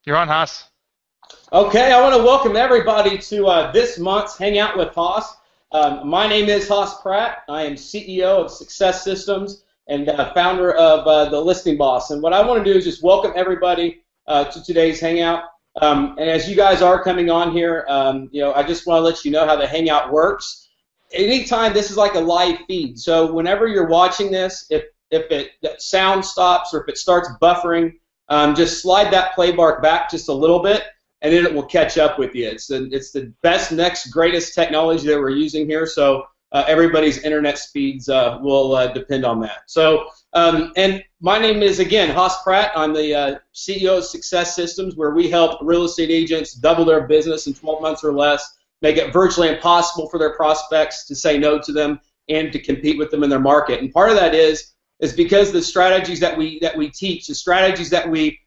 You're on, Haas. Okay, I want to welcome everybody to this month's Hangout with Haas. My name is Haas Pratt. I am CEO of Success Systems and founder of The Listing Boss. And what I want to do is just welcome everybody to today's Hangout. And as you guys are coming on here, I just want to let you know how the Hangout works. Anytime, this is like a live feed. So whenever you're watching this, if the sound stops or if it starts buffering, just slide that play bar back just a little bit, and then it will catch up with you. It's the best, next, greatest technology that we're using here, so everybody's internet speeds will depend on that. So, and my name is, again, Haas Pratt. I'm the CEO of Success Systems, where we help real estate agents double their business in 12 months or less, make it virtually impossible for their prospects to say no to them and to compete with them in their market. And part of that is because the strategies that we teach, the strategies that we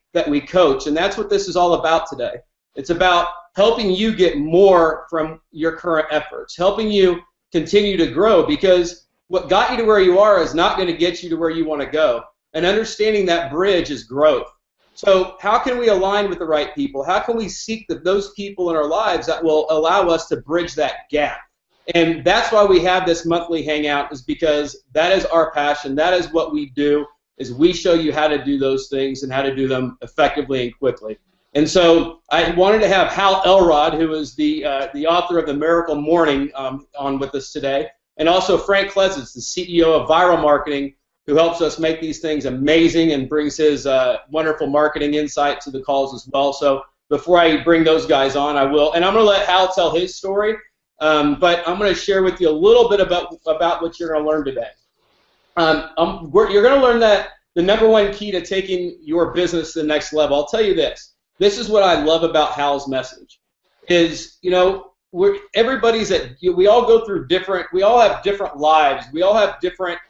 coach, and that's what this is all about today. It's about helping you get more from your current efforts, helping you continue to grow, because what got you to where you are is not going to get you to where you want to go. And understanding that bridge is growth. So how can we align with the right people? How can we seek those people in our lives that will allow us to bridge that gap? And that's why we have this monthly hangout, is because that is our passion. That is what we do, is we show you how to do those things and how to do them effectively and quickly. And so I wanted to have Hal Elrod, who is the author of The Miracle Morning, on with us today, and also Frank Klesitz, the CEO of Viral Marketing, who helps us make these things amazing and brings his wonderful marketing insight to the calls as well. So before I bring those guys on, I will, and I'm going to let Hal tell his story, but I'm going to share with you a little bit about what you're going to learn today. You're going to learn that the number one key to taking your business to the next level, I'll tell you this. This is what I love about Hal's message, is, we all go through we all have different lives. We all have different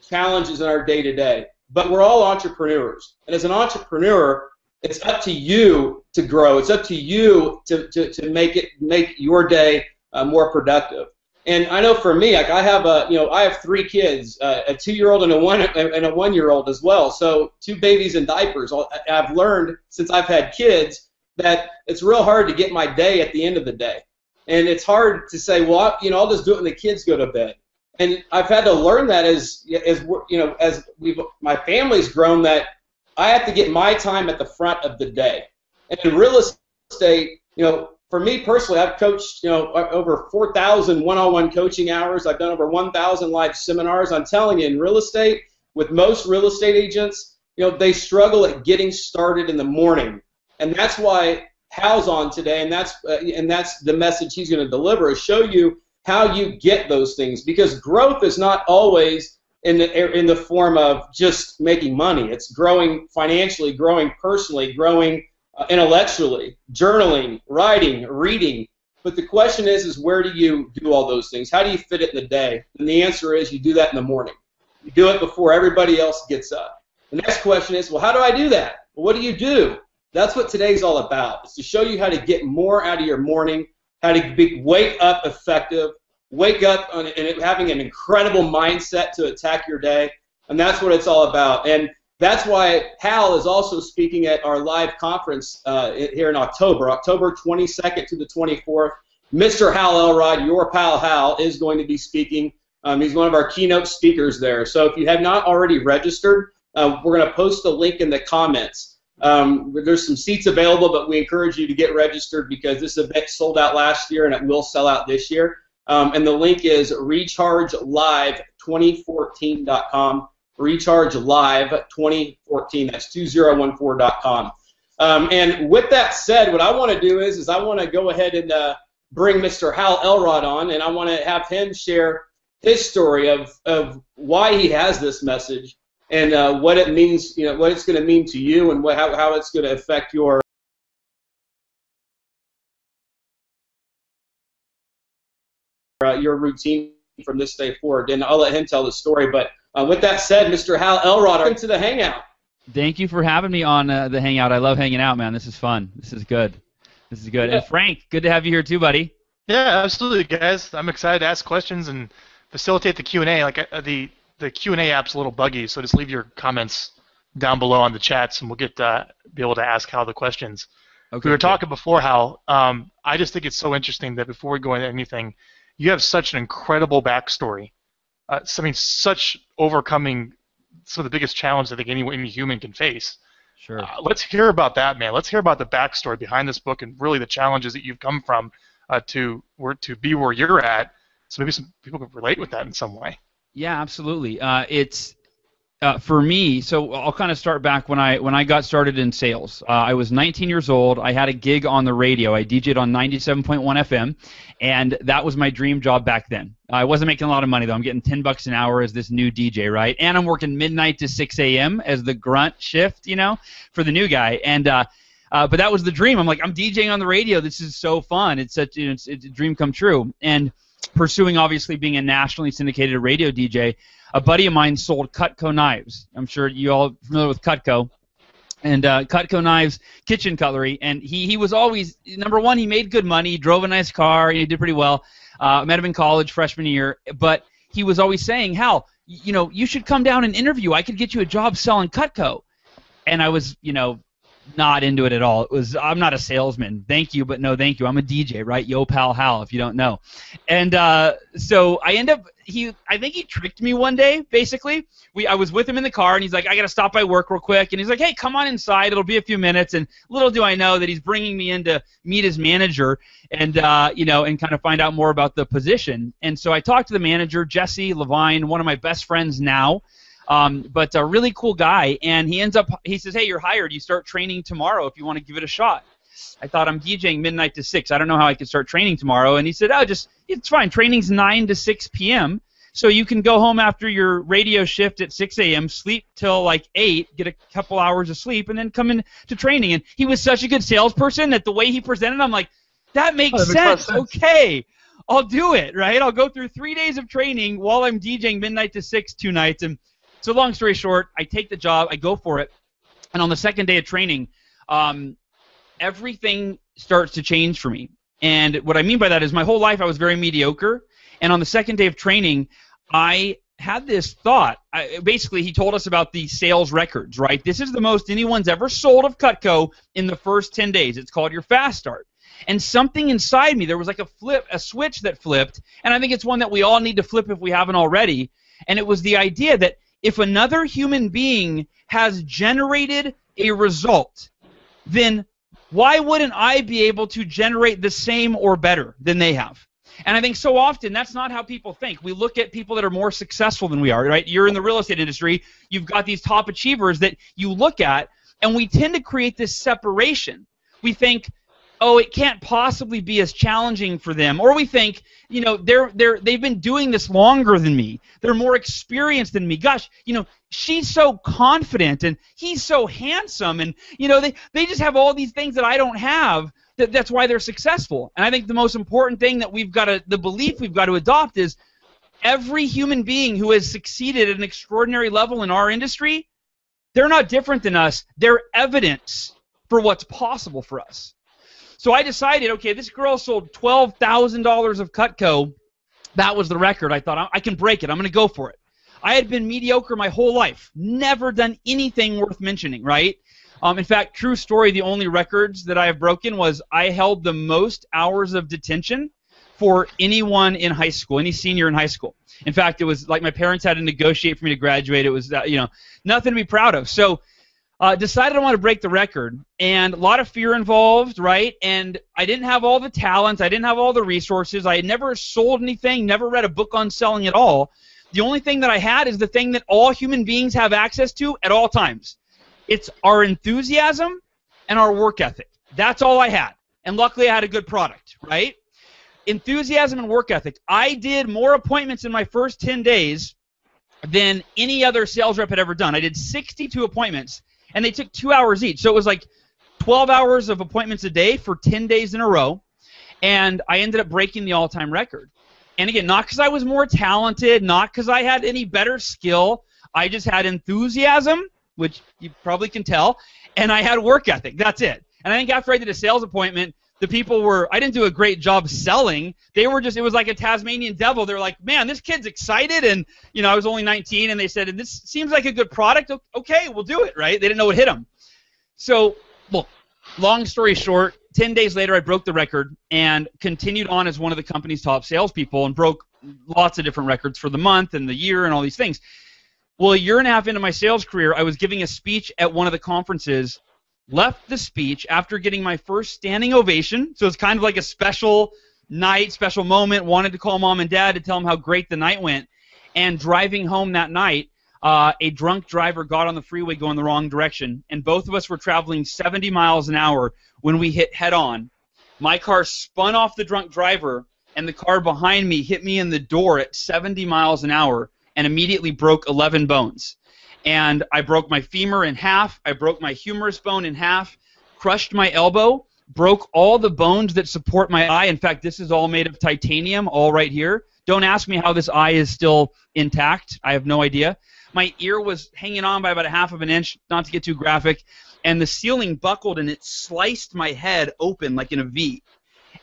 challenges in our day-to-day, but we're all entrepreneurs. And as an entrepreneur, it's up to you to grow. It's up to you to make your day more productive. And I know for me, like I have 3 kids, a 2-year-old and a 1-year-old as well. So 2 babies in diapers. I've learned since I've had kids that it's real hard to get my day at the end of the day, and it's hard to say, well, I'll just do it when the kids go to bed. And I've had to learn that as my family's grown, that I have to get my time at the front of the day. And in real estate, for me personally, I've coached, over 4,000 one-on-one coaching hours. I've done over 1,000 live seminars. I'm telling you, in real estate, with most real estate agents, they struggle at getting started in the morning, and that's why Hal's on today, and that's the message he's going to deliver, is show you how you get those things, because growth is not always in the form of just making money. It's growing financially, growing personally, growing intellectually, journaling, writing, reading. But the question is where do you do all those things? How do you fit it in the day? And the answer is you do that in the morning. You do it before everybody else gets up. The next question is, well, how do I do that? Well, what do you do? That's what today's all about. It's to show you how to get more out of your morning, how to wake up effective, wake up and having an incredible mindset to attack your day. And that's what it's all about. And that's why Hal is also speaking at our live conference here in October 22nd to the 24th. Mr. Hal Elrod, your pal Hal, is going to be speaking. He's one of our keynote speakers there. So if you have not already registered, we're going to post a link in the comments. There's some seats available, but we encourage you to get registered because this event sold out last year and it will sell out this year. And the link is rechargelive2014.com. rechargelive2014, that's 2014.com. And with that said, what I want to do is I want to go ahead and bring Mr. Hal Elrod on, and I want to have him share his story of why he has this message and what it means, what it's going to mean to you, and how it's going to affect your routine from this day forward. And I'll let him tell the story, but with that said, Mr. Hal Elrod, welcome to the Hangout. Thank you for having me on the Hangout. I love hanging out, man. This is fun. This is good. This is good. Yeah. And Frank, good to have you here too, buddy. Yeah, absolutely, guys. I'm excited to ask questions and facilitate the Q&A. Like the Q&A app's a little buggy, so just leave your comments down below on the chats, and we'll get be able to ask Hal the questions. Okay, We were cool. talking before, Hal. I just think it's so interesting that before we go into anything, you have such an incredible backstory. Such overcoming some of the biggest challenges I think any human can face. Sure. Let's hear about that, man. Let's hear about the backstory behind this book and really the challenges that you've come from to be where you're at. So maybe some people can relate with that in some way. Yeah, absolutely. It's for me. So I'll kind of start back when I got started in sales. I was 19 years old. I had a gig on the radio. I DJ'd on 97.1 FM, and that was my dream job back then. I wasn't making a lot of money though. I'm getting $10 an hour as this new DJ, right? And I'm working midnight to 6 a.m. as the grunt shift, for the new guy. And but that was the dream. I'm like, I'm DJing on the radio. This is so fun. It's it's a dream come true. And pursuing obviously being a nationally syndicated radio DJ. A buddy of mine sold Cutco knives. I'm sure you all familiar with Cutco. And Cutco knives, kitchen cutlery. And he was always, number one, he made good money, he drove a nice car, he did pretty well. Met him in college, freshman year. But he was always saying, Hal, you should come down and interview. I could get you a job selling Cutco. And I was, not into it at all. I'm not a salesman. Thank you, but no thank you. I'm a DJ, right? Yo, pal, Hal, if you don't know. And so I think he tricked me one day, basically. I was with him in the car, and he's like, I got to stop by work real quick. And he's like, hey, come on inside. It'll be a few minutes. And little do I know that he's bringing me in to meet his manager and, and kind of find out more about the position. And so I talked to the manager, Jesse Levine, one of my best friends now. But a really cool guy, and he says, hey, you're hired. You start training tomorrow if you want to give it a shot. I thought, I'm DJing midnight to 6. I don't know how I could start training tomorrow. And he said, it's fine. Training's 9 to 6 p.m., so you can go home after your radio shift at 6 a.m., sleep till like 8, get a couple hours of sleep, and then come in to training. And he was such a good salesperson that the way he presented, I'm like, that makes sense. Okay, I'll do it, right? I'll go through 3 days of training while I'm DJing midnight to 6 2 nights. And so long story short, I take the job, I go for it, and on the second day of training, everything starts to change for me. And what I mean by that is my whole life I was very mediocre, and on the second day of training, I had this thought. Basically, he told us about the sales records, right? This is the most anyone's ever sold of Cutco in the first 10 days. It's called your fast start. And something inside me, there was like a switch that flipped, and I think it's one that we all need to flip if we haven't already, and it was the idea that if another human being has generated a result, then why wouldn't I be able to generate the same or better than they have? And I think so often that's not how people think. We look at people that are more successful than we are, right? You're in the real estate industry. You've got these top achievers that you look at, and we tend to create this separation. We think, oh, it can't possibly be as challenging for them. Or we think, they've been doing this longer than me. They're more experienced than me. Gosh, she's so confident and he's so handsome, and they just have all these things that I don't have. That's why they're successful. And I think the most important thing that the belief we've got to adopt is every human being who has succeeded at an extraordinary level in our industry, they're not different than us. They're evidence for what's possible for us. So I decided, okay, this girl sold $12,000 of Cutco. That was the record. I thought, I can break it. I'm going to go for it. I had been mediocre my whole life. Never done anything worth mentioning, right? In fact, true story, the only records that I have broken was I held the most hours of detention for anyone in high school, any senior in high school. In fact, it was like my parents had to negotiate for me to graduate. It was, nothing to be proud of. So decided I wanted to break the record, and a lot of fear involved, right? And I didn't have all the talents. I didn't have all the resources. I had never sold anything, never read a book on selling at all. The only thing that I had is the thing that all human beings have access to at all times. It's our enthusiasm and our work ethic. That's all I had. And luckily I had a good product, right? Enthusiasm and work ethic. I did more appointments in my first 10 days than any other sales rep had ever done. I did 62 appointments, and they took 2 hours each. So it was like 12 hours of appointments a day for 10 days in a row, and I ended up breaking the all-time record. And again, not because I was more talented, not because I had any better skill. I just had enthusiasm, which you probably can tell, and I had work ethic. That's it. And I think after I did a sales appointment, the people were, I didn't do a great job selling. They were just, it was like a Tasmanian devil. They're like, man, this kid's excited. And, I was only 19, and they said, and this seems like a good product. Okay, we'll do it, right? They didn't know what hit them. So, well, long story short, 10 days later, I broke the record and continued on as one of the company's top salespeople and broke lots of different records for the month and the year and all these things. Well, a year and a half into my sales career, I was giving a speech at one of the conferences, left the speech after getting my first standing ovation, so it's kind of like a special night, special moment, wanted to call mom and dad to tell them how great the night went, and driving home that night, a drunk driver got on the freeway going the wrong direction, and both of us were traveling 70 miles an hour when we hit head-on. My car spun off the drunk driver, and the car behind me hit me in the door at 70 miles an hour and immediately broke 11 bones. And I broke my femur in half, I broke my humerus bone in half, crushed my elbow, broke all the bones that support my eye. In fact, this is all made of titanium, all right here. Don't ask me how this eye is still intact. I have no idea. My ear was hanging on by about 1/2 of an inch, not to get too graphic, and the ceiling buckled and it sliced my head open like in a V.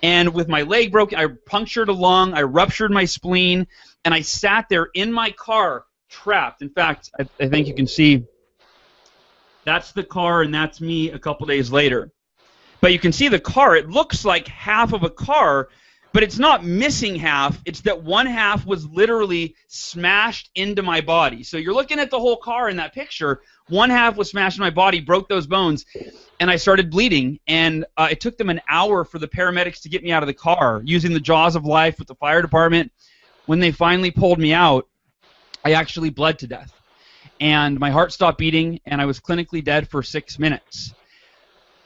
And with my leg broken, I punctured a lung, I ruptured my spleen, and I sat there in my car trapped. In fact, I think you can see that's the car and that's me a couple days later. But you can see the car, it looks like half of a car, but it's not missing half, it's that one half was literally smashed into my body. So you're looking at the whole car in that picture, one half was smashed in my body, broke those bones, and I started bleeding, and it took them an hour for the paramedics to get me out of the car, using the jaws of life with the fire department. When they finally pulled me out, I actually bled to death, and my heart stopped beating, and I was clinically dead for 6 minutes.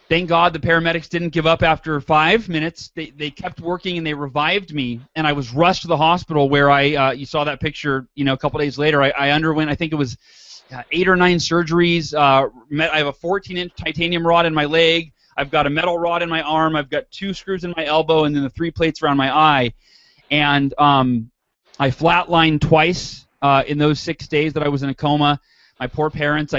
Thank God the paramedics didn't give up after 5 minutes. They kept working, and they revived me, and I was rushed to the hospital where you saw that picture, a couple days later. I underwent, I think it was 8 or 9 surgeries. I have a 14-inch titanium rod in my leg. I've got a metal rod in my arm. I've got 2 screws in my elbow, and then the 3 plates around my eye. And I flatlined twice in those 6 days that I was in a coma. My poor parents.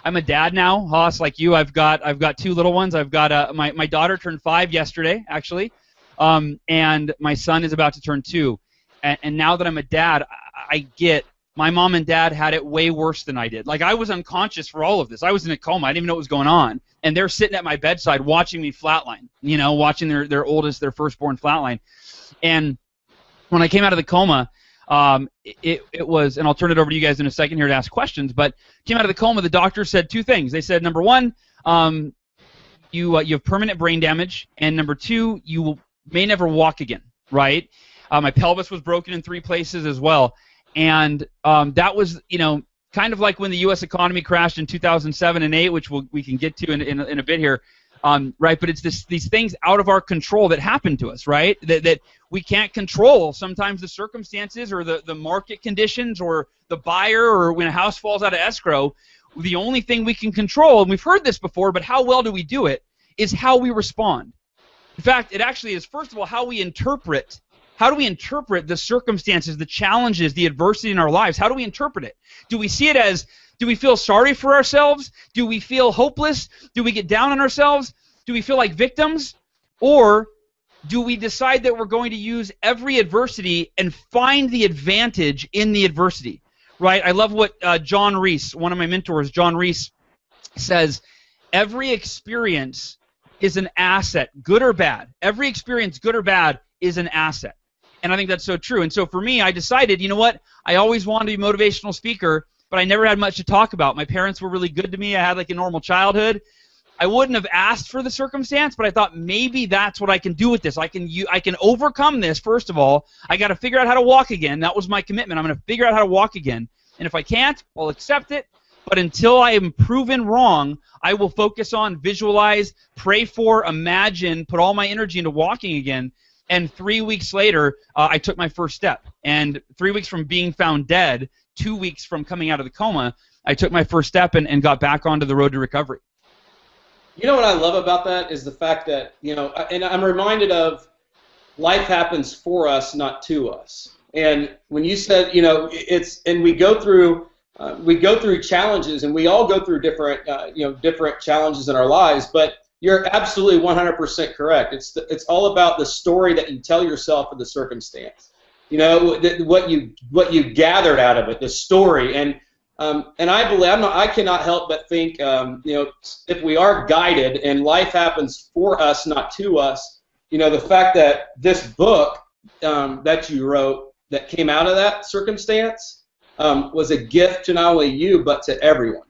I'm a dad now, Haas, like you. I've got 2 little ones. I've got my daughter turned 5 yesterday, actually, and my son is about to turn 2. And now that I'm a dad, I get my mom and dad had it way worse than I did. Like, I was unconscious for all of this. I was in a coma. I didn't even know what was going on. And they're sitting at my bedside watching me flatline, watching their oldest, their firstborn flatline. And when I came out of the coma, it was, and I'll turn it over to you guys in a second here to ask questions, but came out of the coma, the doctor said 2 things. They said, number 1, you have permanent brain damage, and number 2, you may never walk again, right? My pelvis was broken in 3 places as well. And that was, kind of like when the U.S. economy crashed in 2007 and 8, which we can get to in a bit here, right? But it's these things out of our control that happen to us, right? That we can't control. Sometimes the circumstances or the market conditions or the buyer, or when a house falls out of escrow, the only thing we can control, and we've heard this before, but how well do we do it, is how we respond. In fact, it actually is, first of all, how we interpret. How do we interpret the circumstances, the challenges, the adversity in our lives? How do we interpret it? Do we see it as, do we feel sorry for ourselves? Do we feel hopeless? Do we get down on ourselves? Do we feel like victims? Or do we decide that we're going to use every adversity and find the advantage in the adversity? Right? I love what John Reese, one of my mentors, John Reese, says, every experience is an asset, good or bad. Every experience, good or bad, is an asset. And I think that's so true. And so for me, I decided, you know what? I always wanted to be a motivational speaker, but I never had much to talk about. My parents were really good to me. I had like a normal childhood. I wouldn't have asked for the circumstance, but I thought maybe that's what I can do with this. I can overcome this, first of all. I got to figure out how to walk again. That was my commitment. I'm going to figure out how to walk again. And if I can't, I'll accept it. But until I am proven wrong, I will focus on, visualize, pray for, imagine, put all my energy into walking again. And 3 weeks later, I took my first step. And 3 weeks from being found dead, 2 weeks from coming out of the coma, I took my first step and got back onto the road to recovery. You know what I love about that is the fact that, and I'm reminded of life happens for us, not to us. And when you said, and we go through challenges, and we all go through different challenges in our lives, but You're absolutely 100% correct. It's all about the story that you tell yourself of the circumstance. You know, what you gathered out of it, the story. And I believe I cannot help but think, you know, if we are guided and life happens for us, not to us, you know, the fact that this book that you wrote that came out of that circumstance was a gift to not only you but to everyone.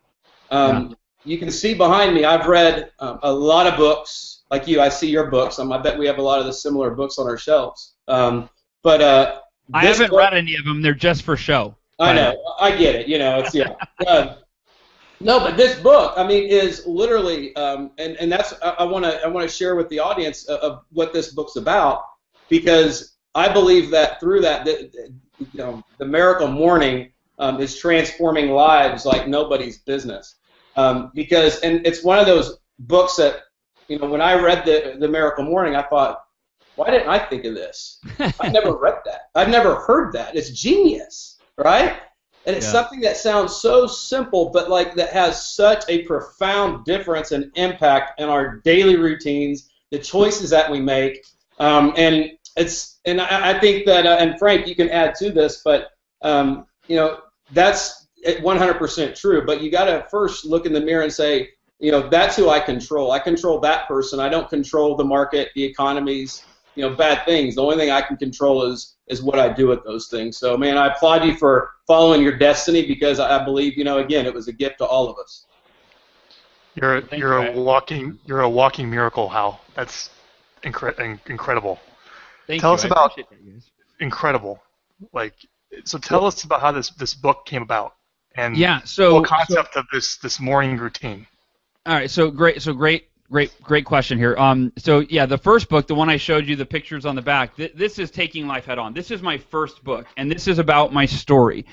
You can see behind me, I've read a lot of books. Like you, I see your books. I bet we have a lot of the similar books on our shelves. But I haven't read any of them. They're just for show. I know. I get it. You know, it's no, but this book, I mean, is literally, and that's I want to share with the audience of what this book's about, because I believe that through that, you know, the Miracle Morning is transforming lives like nobody's business. Because, and it's one of those books that, you know, when I read the Miracle Morning, I thought, why didn't I think of this? I've never read that. I've never heard that. It's genius, right? And it's something that sounds so simple, but like that has such a profound difference and impact in our daily routines, the choices that we make, and I think that, and Frank, you can add to this, but you know, that's 100% true, but you got to first look in the mirror and say, you know, that's who I control. I control that person. I don't control the market, the economies, you know, bad things. The only thing I can control is what I do with those things. So, man, I applaud you for following your destiny, because I believe, you know, again, it was a gift to all of us. You're a walking miracle, Hal. That's incredible. Tell us about incredible. Like, so tell us about how this book came about. And the concept of this morning routine. All right, great question here. The first book, the one I showed you, the pictures on the back, this is Taking Life Head On. This is my first book, and this is about my story.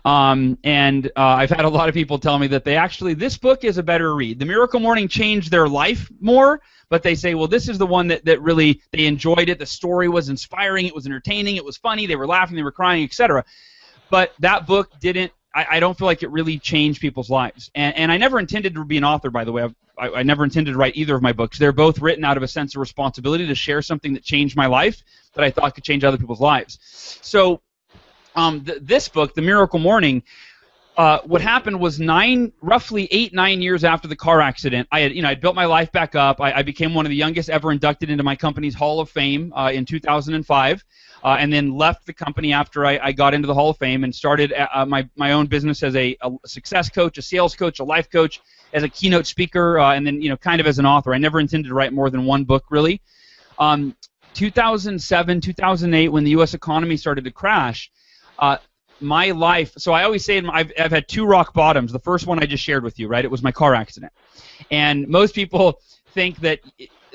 I've had a lot of people tell me that this book is a better read. The Miracle Morning changed their life more, but they say, well, this is the one that really, they enjoyed it. The story was inspiring, it was entertaining, it was funny, they were laughing, they were crying, etc. But that book didn't, I don't feel like it really changed people's lives. And I never intended to be an author, by the way. I never intended to write either of my books. They're both written out of a sense of responsibility to share something that changed my life that I thought could change other people's lives. So this book, The Miracle Morning, what happened was roughly 8-9 years after the car accident, I'd built my life back up. I became one of the youngest ever inducted into my company's Hall of Fame in 2005. And then left the company after I got into the Hall of Fame and started my own business as a success coach, a sales coach, a life coach, as a keynote speaker, and then kind of as an author. I never intended to write more than one book, really. 2007, 2008, when the U.S. economy started to crash, my life. So I always say I've had two rock bottoms. The first one I just shared with you, right? It was my car accident, and most people think that.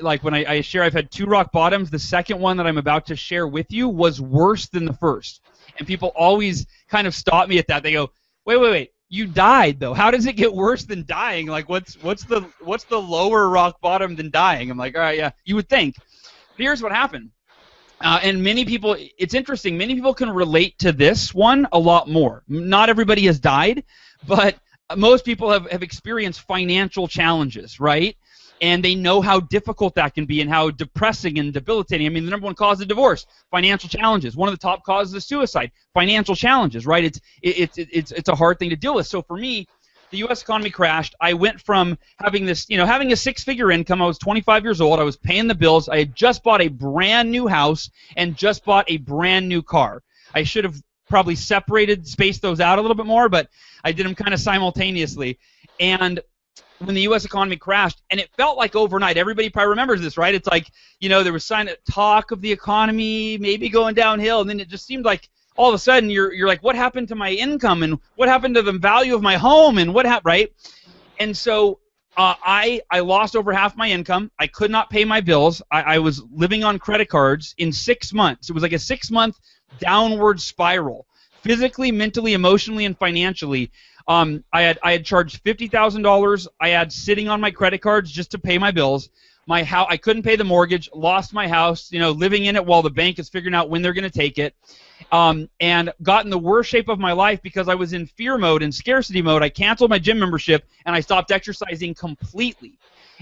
Like when I share I've had two rock bottoms, the second one that I'm about to share with you was worse than the first. And people always kind of stop me at that. They go, wait, you died though. How does it get worse than dying? Like what's the lower rock bottom than dying? I'm like, all right, yeah, you would think. But here's what happened. And many people, it's interesting, many people can relate to this one a lot more. Not everybody has died, but most people have experienced financial challenges, right? And they know how difficult that can be and how depressing and debilitating. I mean, the number one cause of divorce, financial challenges. One of the top causes of suicide, financial challenges, right? It's a hard thing to deal with. So for me, the U.S. economy crashed. I went from having this, having a six-figure income. I was 25 years old. I was paying the bills. I had just bought a brand new house and just bought a brand new car. I should have probably spaced those out a little bit more, but I did them kind of simultaneously. And when the U.S. economy crashed, and it felt like overnight. Everybody probably remembers this, right? It's like, there was talk of the economy maybe going downhill, and then it just seemed like all of a sudden you're like, what happened to my income, and what happened to the value of my home, and what happened, right? And so I lost over half my income. I could not pay my bills. I was living on credit cards in 6 months. It was like a 6-month downward spiral, physically, mentally, emotionally, and financially. I had charged $50,000. I had sitting on my credit cards just to pay my bills. My house, I couldn't pay the mortgage. Lost my house. Living in it while the bank is figuring out when they're going to take it. And got in the worst shape of my life because I was in fear mode and scarcity mode. I canceled my gym membership and I stopped exercising completely.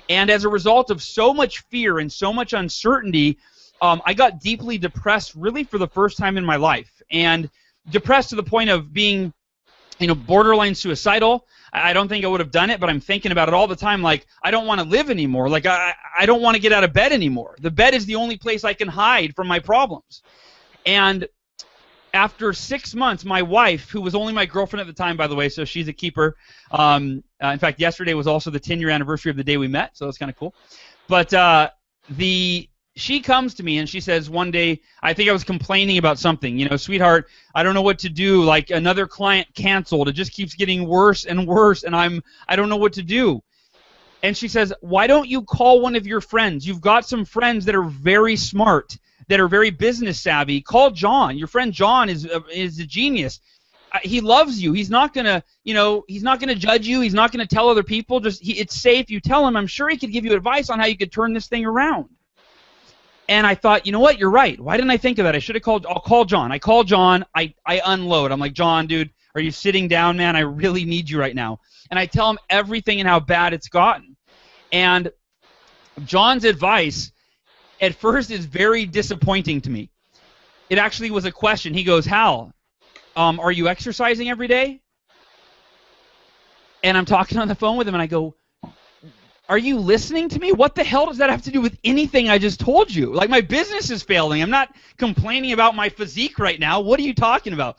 And as a result of so much fear and so much uncertainty, I got deeply depressed really for the first time in my life. And depressed to the point of being, borderline suicidal. I don't think I would have done it, but I'm thinking about it all the time. Like, I don't want to live anymore. Like, I don't want to get out of bed anymore. The bed is the only place I can hide from my problems. And after 6 months, my wife, who was only my girlfriend at the time, by the way, so she's a keeper. In fact, yesterday was also the 10-year anniversary of the day we met, so that's kind of cool. But she comes to me and she says one day, I think I was complaining about something, sweetheart, I don't know what to do. Like, another client canceled. It just keeps getting worse and worse, and I don't know what to do. And she says, why don't you call one of your friends? You've got some friends that are very smart, that are very business savvy. Call John. Your friend John is a genius. He loves you. He's not gonna, he's not gonna judge you. He's not gonna tell other people. It's safe. You tell him. I'm sure he could give you advice on how you could turn this thing around. And I thought, you know what? You're right. Why didn't I think of that? I should have called. I'll call John. I call John. I unload. I'm like, John, dude, are you sitting down, man? I really need you right now. And I tell him everything and how bad it's gotten. And John's advice, at first, is very disappointing to me. It actually was a question. He goes, Hal, are you exercising every day? And I'm talking on the phone with him, and I go, are you listening to me? What the hell does that have to do with anything I just told you? Like, my business is failing. I'm not complaining about my physique right now. What are you talking about?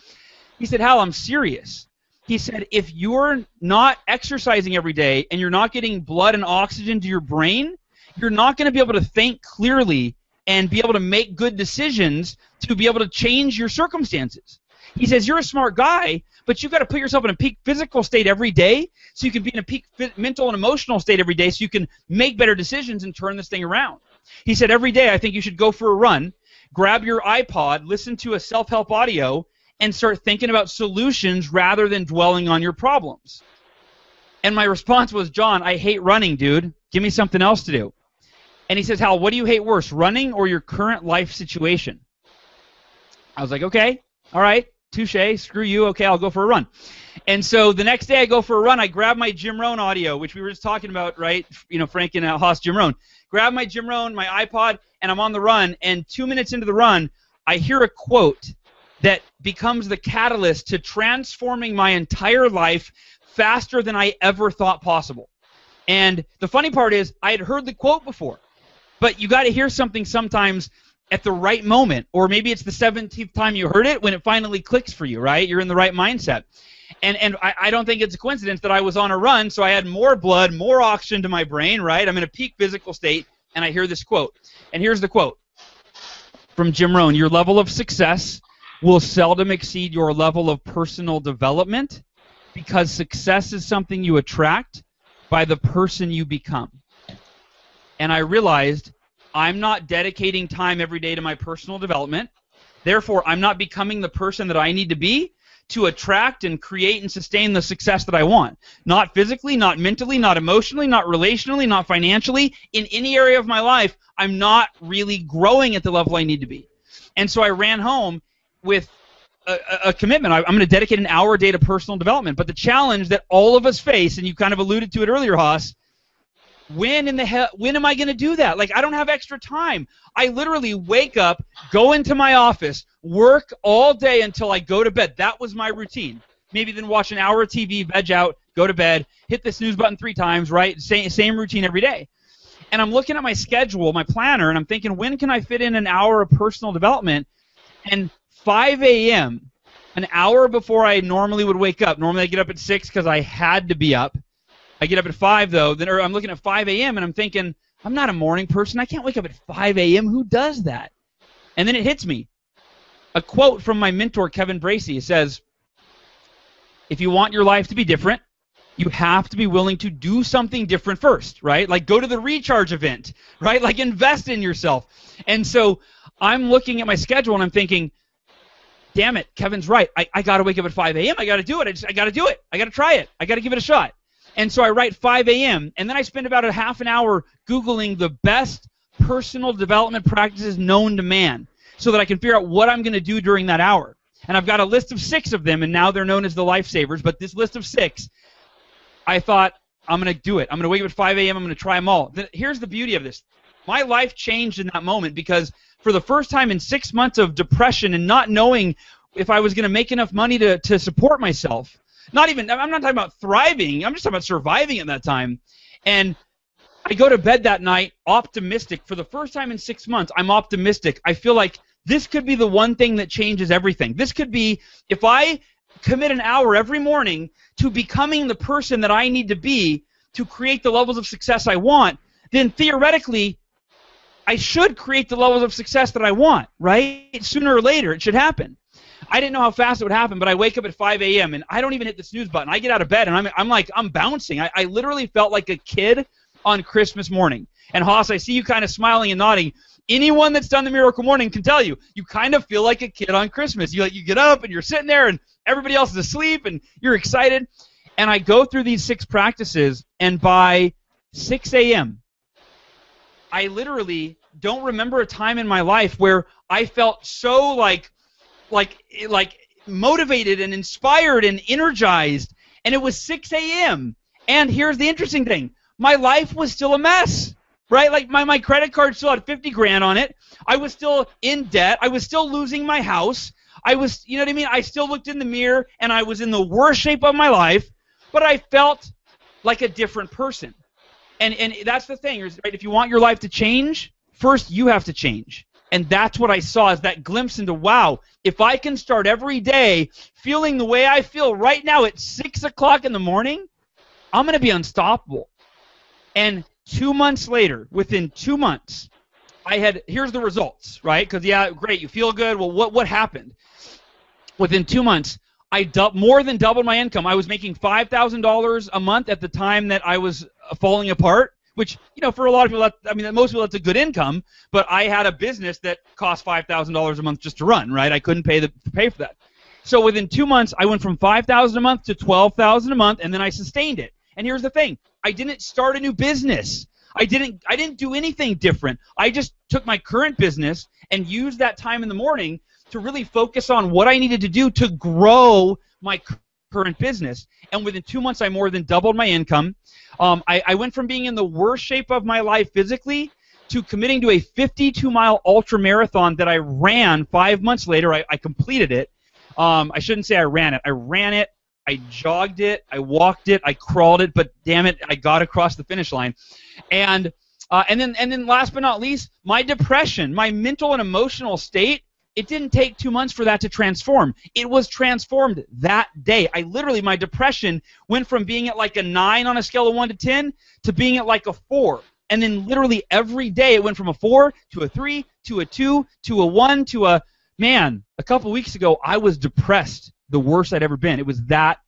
He said, Hal, I'm serious. He said, if you're not exercising every day and you're not getting blood and oxygen to your brain, you're not going to be able to think clearly and be able to make good decisions to be able to change your circumstances. He says, you're a smart guy, but you've got to put yourself in a peak physical state every day so you can be in a peak mental and emotional state every day so you can make better decisions and turn this thing around. He said, every day I think you should go for a run, grab your iPod, listen to a self-help audio, and start thinking about solutions rather than dwelling on your problems. And my response was, John, I hate running, dude. Give me something else to do. And he says, Hal, what do you hate worse, running or your current life situation? I was like, okay, all right. Touche, screw you, okay, I'll go for a run. And so the next day I go for a run, I grab my Jim Rohn audio, which we were just talking about, right? Frank and Haas Jim Rohn. Grab my Jim Rohn, my iPod, and I'm on the run, and 2 minutes into the run, I hear a quote that becomes the catalyst to transforming my entire life faster than I ever thought possible. And the funny part is, I had heard the quote before, but you got to hear something sometimes at the right moment, or maybe it's the 17th time you heard it when it finally clicks for you, right? You're in the right mindset. And I don't think it's a coincidence that I was on a run, so I had more blood, more oxygen to my brain, right? I'm in a peak physical state, and I hear this quote. And here's the quote from Jim Rohn. Your level of success will seldom exceed your level of personal development because success is something you attract by the person you become. And I realized I'm not dedicating time every day to my personal development. Therefore, I'm not becoming the person that I need to be to attract and create and sustain the success that I want. Not physically, not mentally, not emotionally, not relationally, not financially. In any area of my life, I'm not really growing at the level I need to be. And so I ran home with a commitment. I'm going to dedicate an hour a day to personal development. But the challenge that all of us face, and you kind of alluded to it earlier, Haas, when am I going to do that? Like, I don't have extra time. I literally wake up, go into my office, work all day until I go to bed. That was my routine. Maybe then watch an hour of TV, veg out, go to bed, hit the snooze button 3 times, right? Same routine every day. And I'm looking at my schedule, my planner, and I'm thinking, when can I fit in an hour of personal development? And 5 a.m., an hour before I normally would wake up. Normally I get up at 6 because I had to be up. I get up at 5, though. Then I'm looking at 5 a.m., and I'm thinking, I'm not a morning person. I can't wake up at 5 a.m. Who does that? And then it hits me. A quote from my mentor, Kevin Bracey. It says, if you want your life to be different, you have to be willing to do something different first, right? Like, go to the recharge event, right? Like, invest in yourself. And so I'm looking at my schedule, and I'm thinking, damn it, Kevin's right. I got to wake up at 5 a.m. I got to do it. I got to do it. I got to try it. I got to give it a shot. And so I write 5 a.m., and then I spend about a half an hour Googling the best personal development practices known to man so that I can figure out what I'm going to do during that hour. And I've got a list of 6 of them, and now they're known as the lifesavers, but this list of 6, I thought, I'm going to do it. I'm going to wake up at 5 a.m. I'm going to try them all. Here's the beauty of this. My life changed in that moment because for the first time in 6 months of depression and not knowing if I was going to make enough money to support myself, I'm not talking about thriving, I'm just talking about surviving at that time. And I go to bed that night optimistic. For the first time in 6 months, I'm optimistic. I feel like this could be the one thing that changes everything. This could be, if I commit an hour every morning to becoming the person that I need to be to create the levels of success I want, then theoretically, I should create the levels of success that I want, right? Sooner or later, it should happen. I didn't know how fast it would happen, but I wake up at 5 a.m. and I don't even hit the snooze button. I get out of bed and I'm bouncing. I literally felt like a kid on Christmas morning. And Haas, I see you kind of smiling and nodding. Anyone that's done the Miracle Morning can tell you, you kind of feel like a kid on Christmas. You get up and you're sitting there and everybody else is asleep and you're excited. And I go through these 6 practices, and by 6 a.m., I literally don't remember a time in my life where I felt so like motivated and inspired and energized. And it was 6 a.m. And here's the interesting thing. My life was still a mess. Right? Like my credit card still had 50 grand on it. I was still in debt. I was still losing my house. I was, you know what I mean? I still looked in the mirror and I was in the worst shape of my life, but I felt like a different person. And that's the thing, right? If you want your life to change, first you have to change. And that's what I saw, is that glimpse into, wow, if I can start every day feeling the way I feel right now at 6 o'clock in the morning, I'm going to be unstoppable. And 2 months later, within 2 months, here's the results, right? Because, yeah, great, you feel good. Well, what happened? Within 2 months, I more than doubled my income. I was making $5,000 a month at the time that I was falling apart, which, for a lot of people, most people, that's a good income, but I had a business that cost $5,000 a month just to run, right? I couldn't pay for that. So within 2 months, I went from $5,000 a month to $12,000 a month, and then I sustained it. And here's the thing. I didn't start a new business. I didn't do anything different. I just took my current business and used that time in the morning to really focus on what I needed to do to grow my current business. And within 2 months, I more than doubled my income. I went from being in the worst shape of my life physically to committing to a 52-mile ultra marathon that I ran 5 months later. I completed it. I shouldn't say I ran it. I ran it. I jogged it, I walked it, I crawled it, but damn it, I got across the finish line. And then last but not least, my depression, my mental and emotional state, it didn't take 2 months for that to transform. It was transformed that day. My depression went from being at like a 9 on a scale of 1 to 10 to being at like a 4. And then literally every day it went from a 4 to a 3 to a 2 to a 1 to a, man, a couple weeks ago I was depressed. The worst I'd ever been. It was that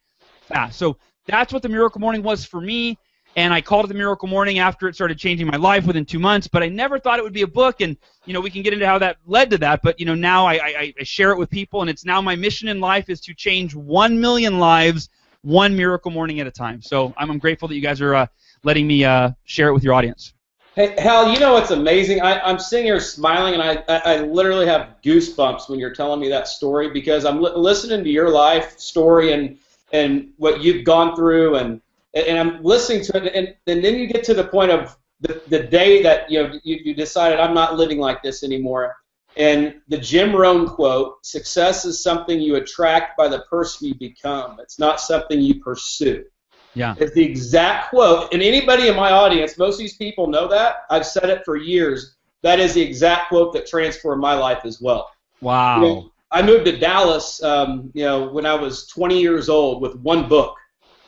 fast. So that's what the Miracle Morning was for me, and I called it the Miracle Morning after it started changing my life within 2 months, but I never thought it would be a book, and we can get into how that led to that, but now I share it with people, and it's now my mission in life is to change 1 million lives, one Miracle Morning at a time. So I'm grateful that you guys are letting me share it with your audience. Hey, Hal, what's amazing? I'm sitting here smiling, and I literally have goosebumps when you're telling me that story, because I'm listening to your life story and what you've gone through, and I'm listening to it, and then you get to the point of the day that you decided, I'm not living like this anymore. And the Jim Rohn quote, success is something you attract by the person you become. It's not something you pursue. Yeah. It's the exact quote. And anybody in my audience, most of these people know that. I've said it for years. That is the exact quote that transformed my life as well. Wow. I moved to Dallas, when I was 20 years old with one book.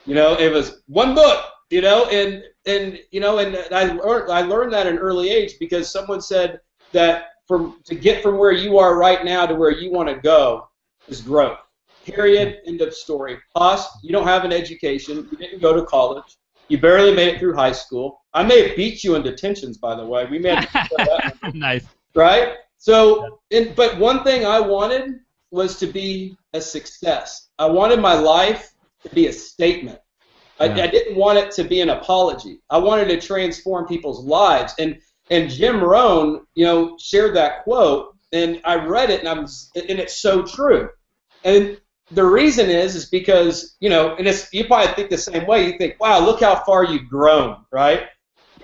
It was one book, and I learned that at an early age, because someone said that to get from where you are right now to where you want to go is growth. Period. End of story. Haas, you don't have an education. You didn't go to college. You barely made it through high school. I may have beat you in detentions, by the way. We may have that. Nice. Right? So, but one thing I wanted was to be a success. I wanted my life to be a statement. I didn't want it to be an apology. I wanted to transform people's lives. And Jim Rohn, shared that quote, and I read it, and it's so true. And the reason is because, you know, and you probably think the same way. You think, wow, look how far you've grown, right?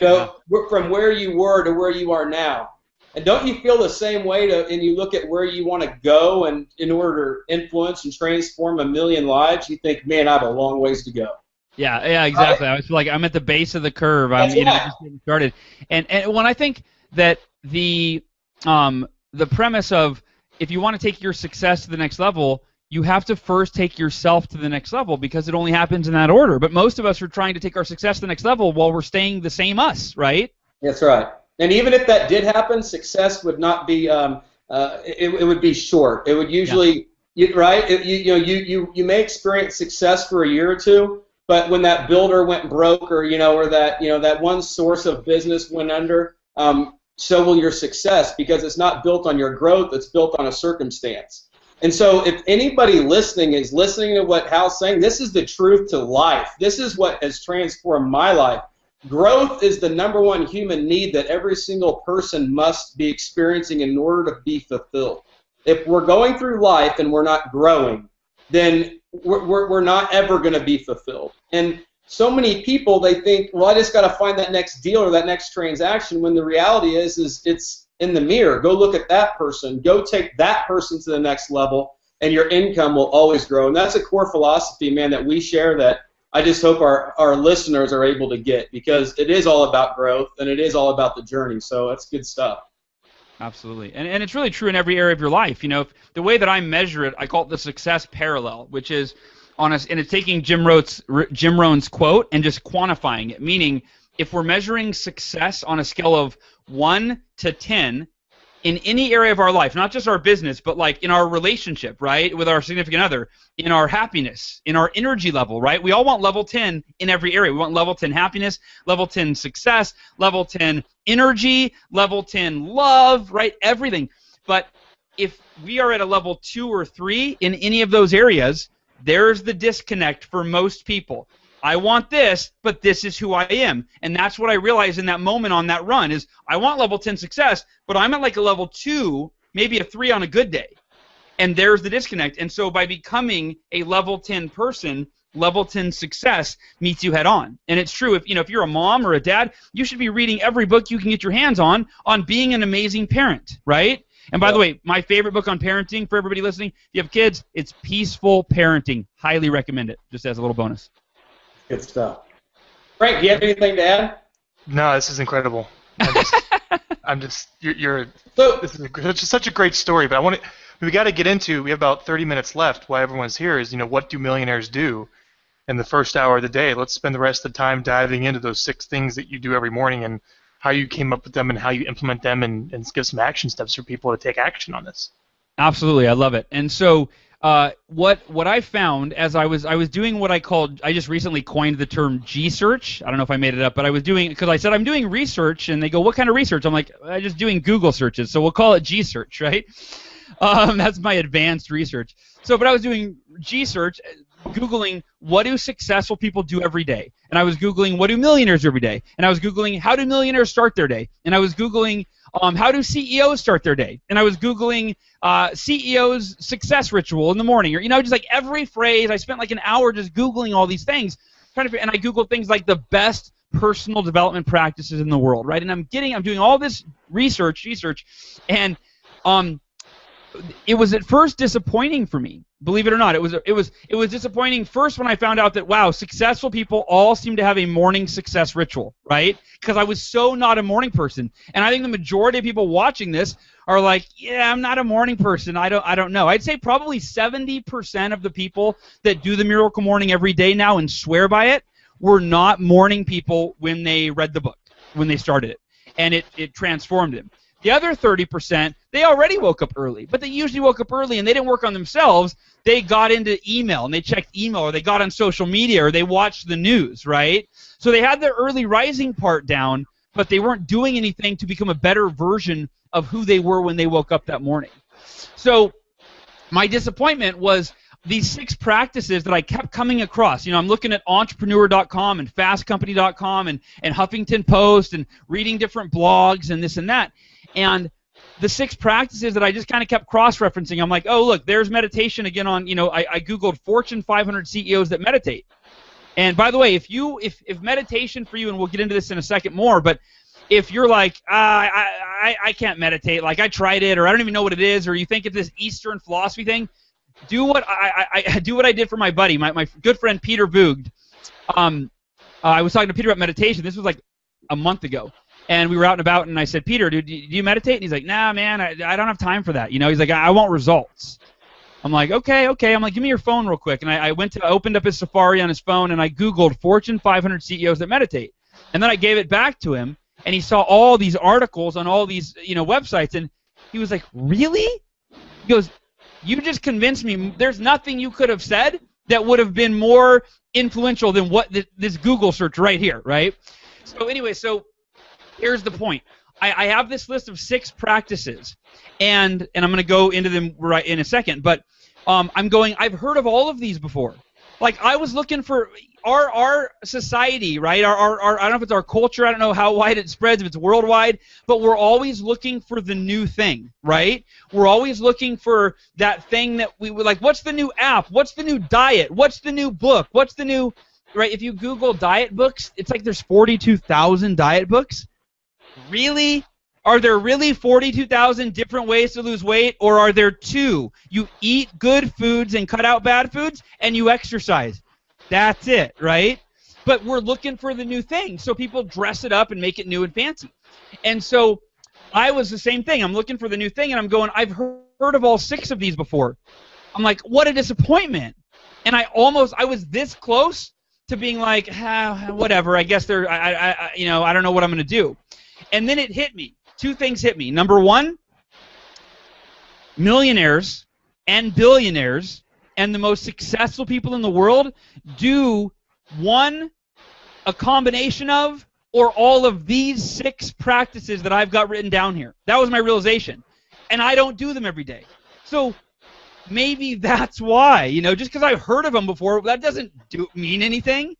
You know, from where you were to where you are now. And don't you feel the same way and you look at where you want to go, and in order to influence and transform a million lives, you think, man, I have a long ways to go. Yeah, exactly. I was like, I'm at the base of the curve. I'm, just getting started. And when I think that the premise of, if you want to take your success to the next level, you have to first take yourself to the next level, because it only happens in that order. But most of us are trying to take our success to the next level while we're staying the same us, right? That's right. And even if that did happen, success would not be. It would be short. It would usually, right? You may experience success for a year or two, but when that builder went broke, or that one source of business went under, so will your success, because it's not built on your growth. It's built on a circumstance. And so, if anybody listening is listening to what Hal's saying, this is the truth to life. This is what has transformed my life. Growth is the #1 human need that every single person must be experiencing in order to be fulfilled. If we're going through life and we're not growing, then we're not ever going to be fulfilled. And so many people, they think, well, I just got to find that next deal or that next transaction, when the reality is it's in the mirror. Go look at that person. Go take that person to the next level, and your income will always grow. And that's a core philosophy, man, that we share, that I just hope our listeners are able to get, because it is all about growth, and it is all about the journey. So that's good stuff. Absolutely. And it's really true in every area of your life. You know, the way that I measure it, I call it the success parallel, which is and it's taking Jim Rohn's quote and just quantifying it, meaning if we're measuring success on a scale of 1 to 10 in any area of our life, not just our business, but like in our relationship, right, with our significant other, in our happiness, in our energy level, right? We all want level 10 in every area. We want level 10 happiness, level 10 success, level 10 energy, level 10 love, right? Everything. But if we are at a level 2 or 3 in any of those areas, there's the disconnect for most people. I want this, but this is who I am. And that's what I realized in that moment on that run is I want level 10 success, but I'm at like a level 2, maybe a 3 on a good day. And there's the disconnect. And so by becoming a level 10 person, level 10 success meets you head on. And it's true, if you're a mom or a dad, you should be reading every book you can get your hands on being an amazing parent, right? And by the way, my favorite book on parenting for everybody listening, if you have kids, it's Peaceful Parenting. Highly recommend it, just as a little bonus. Good stuff. Frank, do you have anything to add? No, this is incredible. This is such a great story, but we got to get into, we have about 30 minutes left while everyone's here, is, what do millionaires do in the first hour of the day? Let's spend the rest of the time diving into those 6 things that you do every morning and how you came up with them and how you implement them, and give some action steps for people to take action on this. Absolutely, I love it. And so what I found as I was doing what I just recently coined the term G-search. I don't know if I made it up, but I was doing, because I said I'm doing research, and they go, what kind of research? I'm like, I'm just doing Google searches, so we'll call it G-search, right? That's my advanced research. But I was doing G-search, Googling what do successful people do every day, and I was Googling what do millionaires do every day, and I was Googling how do millionaires start their day, and I was Googling how do CEOs start their day, and I was Googling CEOs' success ritual in the morning, or just like every phrase. I spent like an hour just Googling all these things, and I Googled things like the best personal development practices in the world, right? And I'm doing all this research, and it was at first disappointing for me. Believe it or not, it was disappointing first when I found out that, wow, successful people all seem to have a morning success ritual, right? Because I was so not a morning person, and I think the majority of people watching this are like, yeah, I'm not a morning person. I don't know. I'd say probably 70% of the people that do the Miracle Morning every day now and swear by it were not morning people when they read the book, when they started it, and it transformed them. The other 30%, they already woke up early, but they usually woke up early and they didn't work on themselves. They got into email, and they checked email, or they got on social media, or they watched the news, right? So they had the early rising part down, but they weren't doing anything to become a better version of who they were when they woke up that morning. So my disappointment was these 6 practices that I kept coming across. I'm looking at entrepreneur.com and fastcompany.com and Huffington Post and reading different blogs and this and that. And the 6 practices that I just kind of kept cross-referencing. I'm like, oh, look, there's meditation again on, I Googled Fortune 500 CEOs that meditate. And by the way, if meditation for you, and we'll get into this in a second more, but if you're like, I can't meditate, like I tried it, or I don't even know what it is, or you think it's this Eastern philosophy thing, do what I did for my buddy, my good friend Peter Voogd. I was talking to Peter about meditation. This was like a month ago. And we were out and about, and I said, Peter, do you meditate? And he's like, nah, man, I don't have time for that. He's like, I want results. I'm like, okay. I'm like, give me your phone real quick. And I opened up his Safari on his phone, and I Googled Fortune 500 CEOs that meditate. And then I gave it back to him, and he saw all these articles on all these, websites, and he was like, really? He goes, you just convinced me. There's nothing you could have said that would have been more influential than what this Google search right here, right? So anyway, here's the point. I have this list of 6 practices, and I'm going to go into them right in a second, but I've heard of all of these before. Like, I was looking for our society, right? Our I don't know if it's our culture, I don't know how wide it spreads, if it's worldwide, but we're always looking for the new thing, right? We're always looking for that thing that we would like. What's the new app? What's the new diet? What's the new book? What's the new, right? If you Google diet books, it's like there's 42,000 diet books. Really? Are there really 42,000 different ways to lose weight, or are there 2? You eat good foods and cut out bad foods, and you exercise. That's it, right? But we're looking for the new thing, so people dress it up and make it new and fancy. And so I was the same thing. I'm looking for the new thing, and I'm going, I've heard of all 6 of these before. I'm like, what a disappointment. And I was this close to being like, whatever, I guess I don't know what I'm going to do. And then it hit me. 2 things hit me. Number 1, millionaires and billionaires and the most successful people in the world do a combination of or all of these 6 practices that I've got written down here. That was my realization. And I don't do them every day. So maybe that's why, just because I've heard of them before, that doesn't mean anything.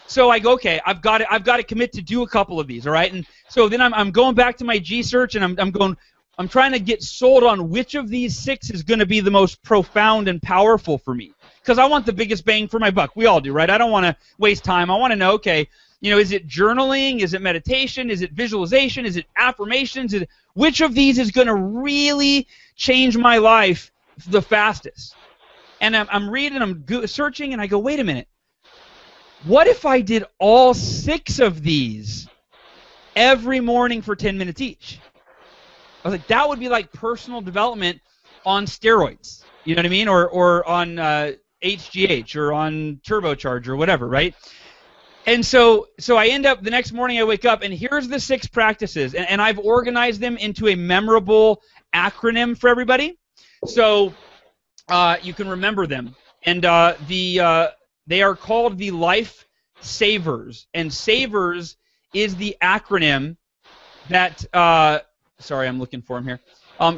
So I go, okay, I've got to commit to do a couple of these, all right? And so then I'm going back to my G search, and I'm trying to get sold on which of these 6 is going to be the most profound and powerful for me, because I want the biggest bang for my buck. We all do, right? I don't want to waste time. I want to know, okay, is it journaling? Is it meditation? Is it visualization? Is it affirmations? Which of these is going to really change my life the fastest? And I'm reading, I'm searching, and I go, wait a minute. What if I did all 6 of these every morning for 10 minutes each? I was like, that would be like personal development on steroids. You know what I mean? Or on HGH or on turbocharge or whatever, right? And so I end up, the next morning I wake up, and here's the 6 practices. And I've organized them into a memorable acronym for everybody. So you can remember them. And they are called the Life Savers, and Savers is the acronym that, sorry, I'm looking for him here.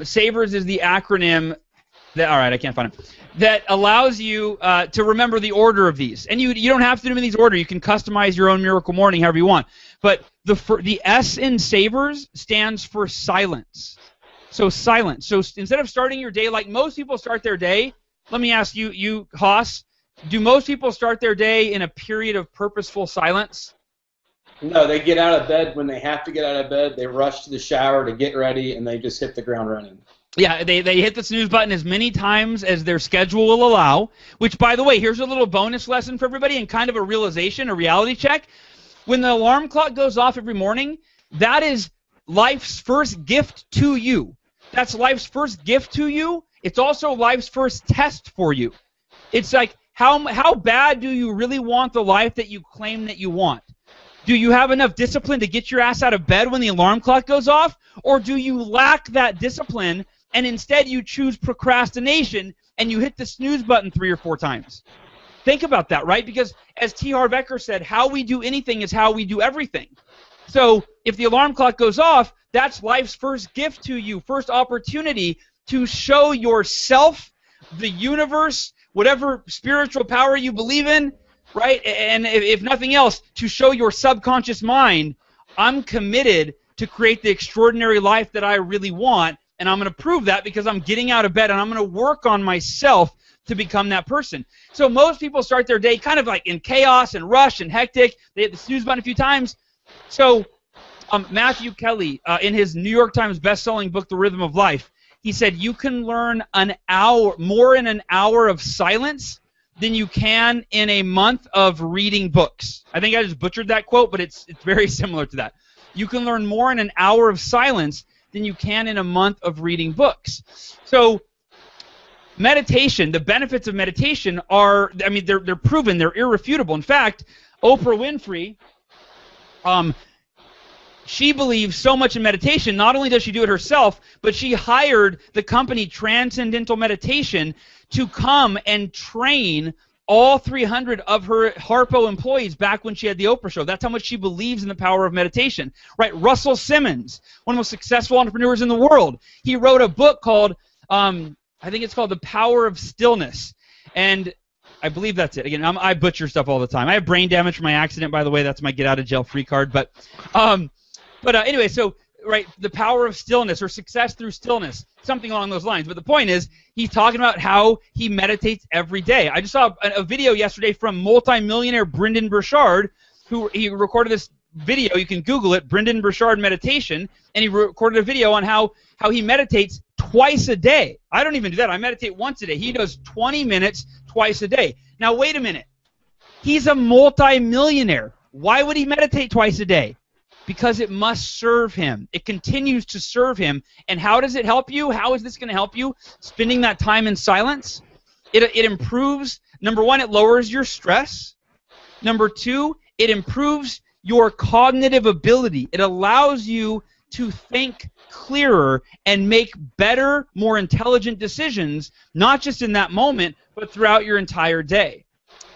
Savers is the acronym that, all right, I can't find him, that allows you to remember the order of these. And you don't have to do them in these order. You can customize your own Miracle Morning however you want. But the S in Savers stands for silence. So silence. So instead of starting your day like most people start their day, let me ask you, Haas, do most people start their day in a period of purposeful silence? No, they get out of bed when they have to get out of bed. They rush to the shower to get ready, and they just hit the ground running. Yeah, they hit the snooze button as many times as their schedule will allow, which, by the way, here's a little bonus lesson for everybody and kind of a realization, a reality check. When the alarm clock goes off every morning, that is life's first gift to you. That's life's first gift to you. It's also life's first test for you. It's like, how bad do you really want the life that you claim that you want? Do you have enough discipline to get your ass out of bed when the alarm clock goes off? Or do you lack that discipline and instead you choose procrastination and you hit the snooze button 3 or 4 times? Think about that, right? Because as T. Harv Eker said, how we do anything is how we do everything. So if the alarm clock goes off, that's life's first gift to you, first opportunity to show yourself, the universe, whatever spiritual power you believe in, right? And if nothing else, to show your subconscious mind, I'm committed to create the extraordinary life that I really want, and I'm going to prove that because I'm getting out of bed and I'm going to work on myself to become that person. So most people start their day kind of like in chaos and rush and hectic. They hit the snooze button a few times. So Matthew Kelly, in his New York Times best-selling book, The Rhythm of Life, he said you can learn more in an hour of silence than you can in a month of reading books. I think I just butchered that quote, but it's very similar to that. You can learn more in an hour of silence than you can in a month of reading books. So meditation, the benefits of meditation are, I mean, they're proven, they're irrefutable. In fact, Oprah Winfrey, she believes so much in meditation. Not only does she do it herself, but she hired the company Transcendental Meditation to come and train all 300 of her Harpo employees back when she had the Oprah show. That's how much she believes in the power of meditation. Right? Russell Simmons, one of the most successful entrepreneurs in the world, he wrote a book called, I think it's called The Power of Stillness. And I believe that's it. Again, I butcher stuff all the time. I have brain damage from my accident, by the way. That's my get-out-of-jail-free card. But anyway, so, right, the power of stillness or success through stillness, something along those lines. But the point is, he's talking about how he meditates every day. I just saw a video yesterday from multi-millionaire Brendan Burchard, who he recorded this video. You can Google it, Brendan Burchard Meditation, and he recorded a video on how he meditates twice a day. I don't even do that. I meditate once a day. He does 20 minutes twice a day. Now, wait a minute. He's a multi-millionaire. Why would he meditate twice a day? Because it must serve him. It continues to serve him. And how does it help you? How is this going to help you? Spending that time in silence. It improves, number one, it lowers your stress. Number two, it improves your cognitive ability. It allows you to think clearer and make better, more intelligent decisions, not just in that moment, but throughout your entire day.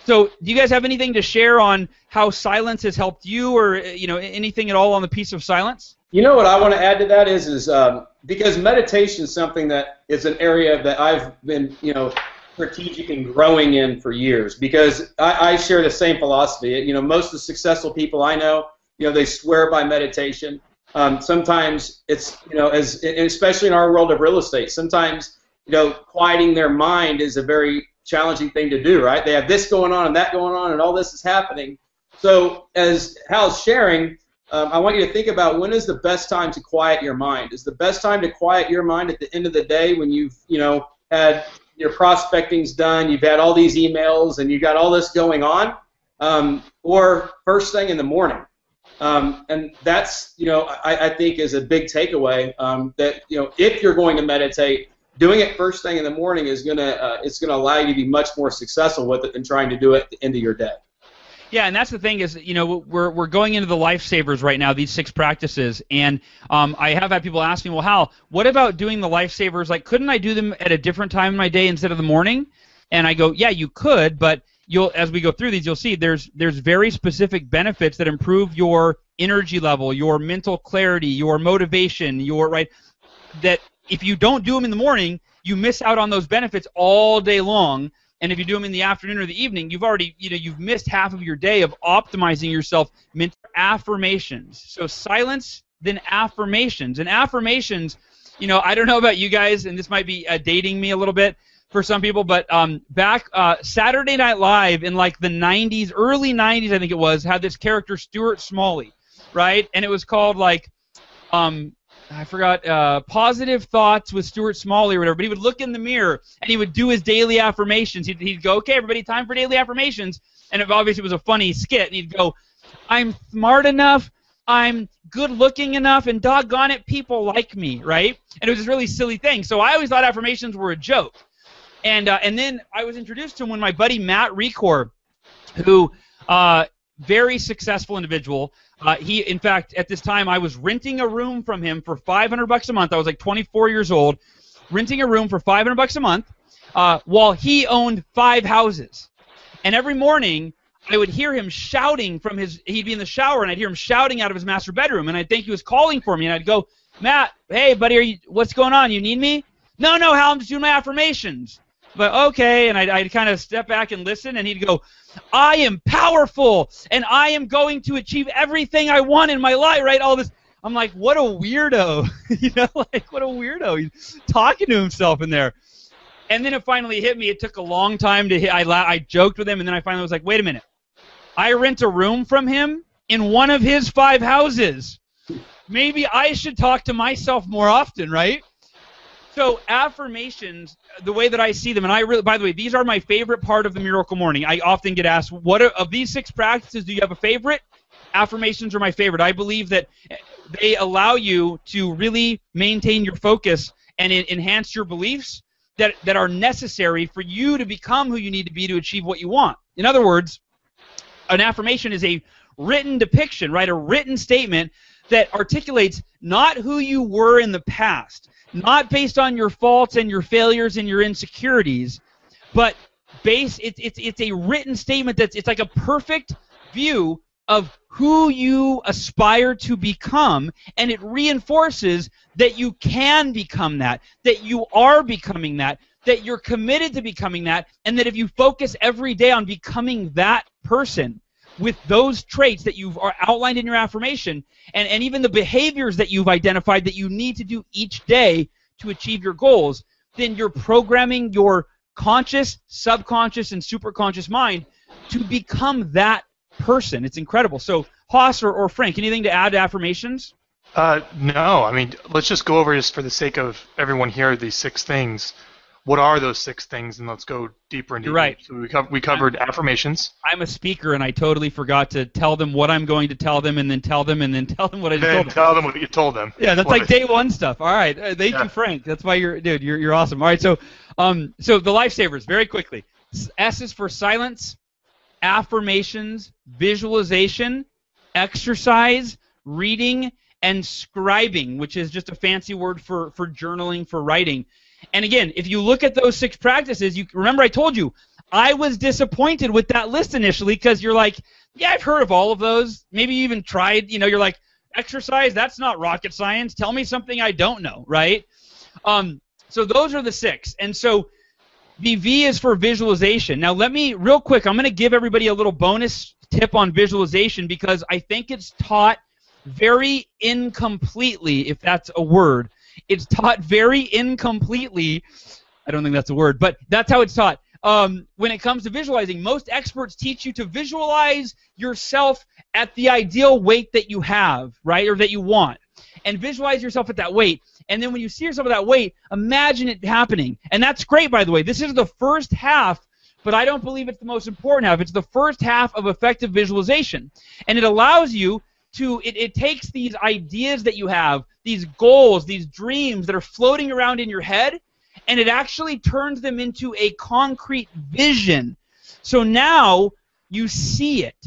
So do you guys have anything to share on how silence has helped you, or anything at all on the piece of silence? You know what I want to add to that is because meditation is something that is an area that I've been strategic and growing in for years, because I share the same philosophy. Most of the successful people I know, they swear by meditation. Sometimes it's especially in our world of real estate, sometimes quieting their mind is a very challenging thing to do, right? They have this going on and that going on and all this is happening. So as Hal's sharing, I want you to think about, when is the best time to quiet your mind? Is the best time to quiet your mind at the end of the day when you've had your prospecting's done, you've had all these emails and you've got all this going on, or first thing in the morning? And that's I think is a big takeaway, that if you're going to meditate, doing it first thing in the morning is it's gonna allow you to be much more successful with it than trying to do it at the end of your day. Yeah, and that's the thing is, we're going into the lifesavers right now, these 6 practices, and I have had people ask me, well, Hal, what about doing the lifesavers? Like, couldn't I do them at a different time in my day instead of the morning? And I go, yeah, you could, but as we go through these, you'll see there's very specific benefits that improve your energy level, your mental clarity, your motivation, that if you don't do them in the morning, you miss out on those benefits all day long. And if you do them in the afternoon or the evening, you've already, you've missed half of your day of optimizing yourself. Mental affirmations. So silence, then affirmations. And affirmations, I don't know about you guys, and this might be dating me a little bit for some people, but back Saturday Night Live in like the 90s, early 90s, I think it was, had this character Stuart Smalley, right? And it was called like, I forgot, Positive Thoughts with Stuart Smalley or whatever, but he would look in the mirror and he would do his daily affirmations. He'd go, okay, everybody, time for daily affirmations. And obviously it was a funny skit, and he'd go, I'm smart enough, I'm good-looking enough, and doggone it, people like me, right? And it was this really silly thing. So I always thought affirmations were a joke. And then I was introduced to him when my buddy Matt Recor, who, very successful individual, he, in fact, at this time, I was renting a room from him for $500 a month. I was like 24 years old, renting a room for $500 a month, while he owned 5 houses. And every morning, I would hear him shouting from he'd be in the shower, and I'd hear him shouting out of his master bedroom, and I'd think he was calling for me, and I'd go, Matt, hey, buddy, what's going on? You need me? No, Hal, I'm just doing my affirmations. But okay, and I'd kind of step back and listen, and he'd go, I am powerful, and I am going to achieve everything I want in my life, right? All this I'm like, what a weirdo. Like, what a weirdo. He's talking to himself in there. And then it finally hit me. It took a long time to hit. I joked with him, and then I finally was like, wait a minute. I rent a room from him in one of his 5 houses. Maybe I should talk to myself more often, right? So affirmations, the way that I see them, and I really, by the way, these are my favorite part of the Miracle Morning. I often get asked, of these 6 practices, do you have a favorite? Affirmations are my favorite. I believe that they allow you to really maintain your focus and enhance your beliefs that are necessary for you to become who you need to be to achieve what you want. In other words, an affirmation is a written depiction, right? A written statement that articulates not who you were in the past, not based on your faults and your failures and your insecurities, but it's a written statement it's like a perfect view of who you aspire to become, and it reinforces that you can become that you are becoming that you're committed to becoming that, and that if you focus every day on becoming that person with those traits that you've outlined in your affirmation, and even the behaviors that you've identified that you need to do each day to achieve your goals, then you're programming your conscious, subconscious, and superconscious mind to become that person. It's incredible. So, Haas or Frank, anything to add to affirmations? No. I mean, let's just go over, just for the sake of everyone here, these 6 things. What are those 6 things? And let's go deeper into. You're right. So we covered affirmations. I'm a speaker, and I totally forgot to tell them what I'm going to tell them, and then tell them, and then tell them what I just told them. Tell them what you told them. Yeah, that's like day 1 stuff. All right, thank you, Frank. That's why you're awesome. All right, so the lifesavers, very quickly. S is for silence, affirmations, visualization, exercise, reading, and scribing, which is just a fancy word for journaling, for writing. And again, if you look at those 6 practices, you remember I told you, I was disappointed with that list initially because you're like, yeah, I've heard of all of those. Maybe you even tried, you're like, exercise, that's not rocket science. Tell me something I don't know, right? So those are the 6. And so the V is for visualization. Now let me, real quick, I'm going to give everybody a little bonus tip on visualization because I think it's taught very incompletely, if that's a word. It's taught very incompletely. I don't think that's a word, but that's how it's taught. When it comes to visualizing, most experts teach you to visualize yourself at the ideal weight that you have, right, or that you want. And visualize yourself at that weight. And then when you see yourself at that weight, imagine it happening. And that's great, by the way. This is the first half, but I don't believe it's the most important half. It's the first half of effective visualization. And it allows you to, it takes these ideas that you have, these goals, these dreams that are floating around in your head, and it actually turns them into a concrete vision. So now you see it,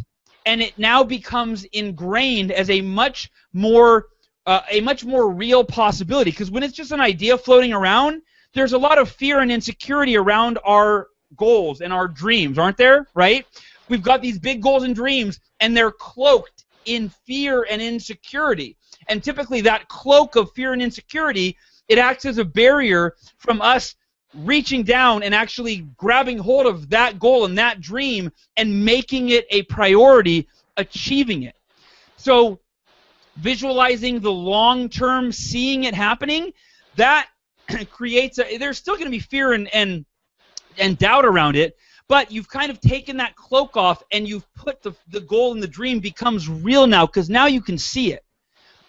and it now becomes ingrained as a much more real possibility. Because when it's just an idea floating around, there's a lot of fear and insecurity around our goals and our dreams, aren't there? Right? We've got these big goals and dreams, and they're cloaked in fear and insecurity. And typically that cloak of fear and insecurity, it acts as a barrier from us reaching down and actually grabbing hold of that goal and that dream and making it a priority, achieving it. So visualizing the long term, seeing it happening, that creates there's still going to be fear and doubt around it, but you've kind of taken that cloak off and you've put the goal and the dream becomes real now, because now you can see it.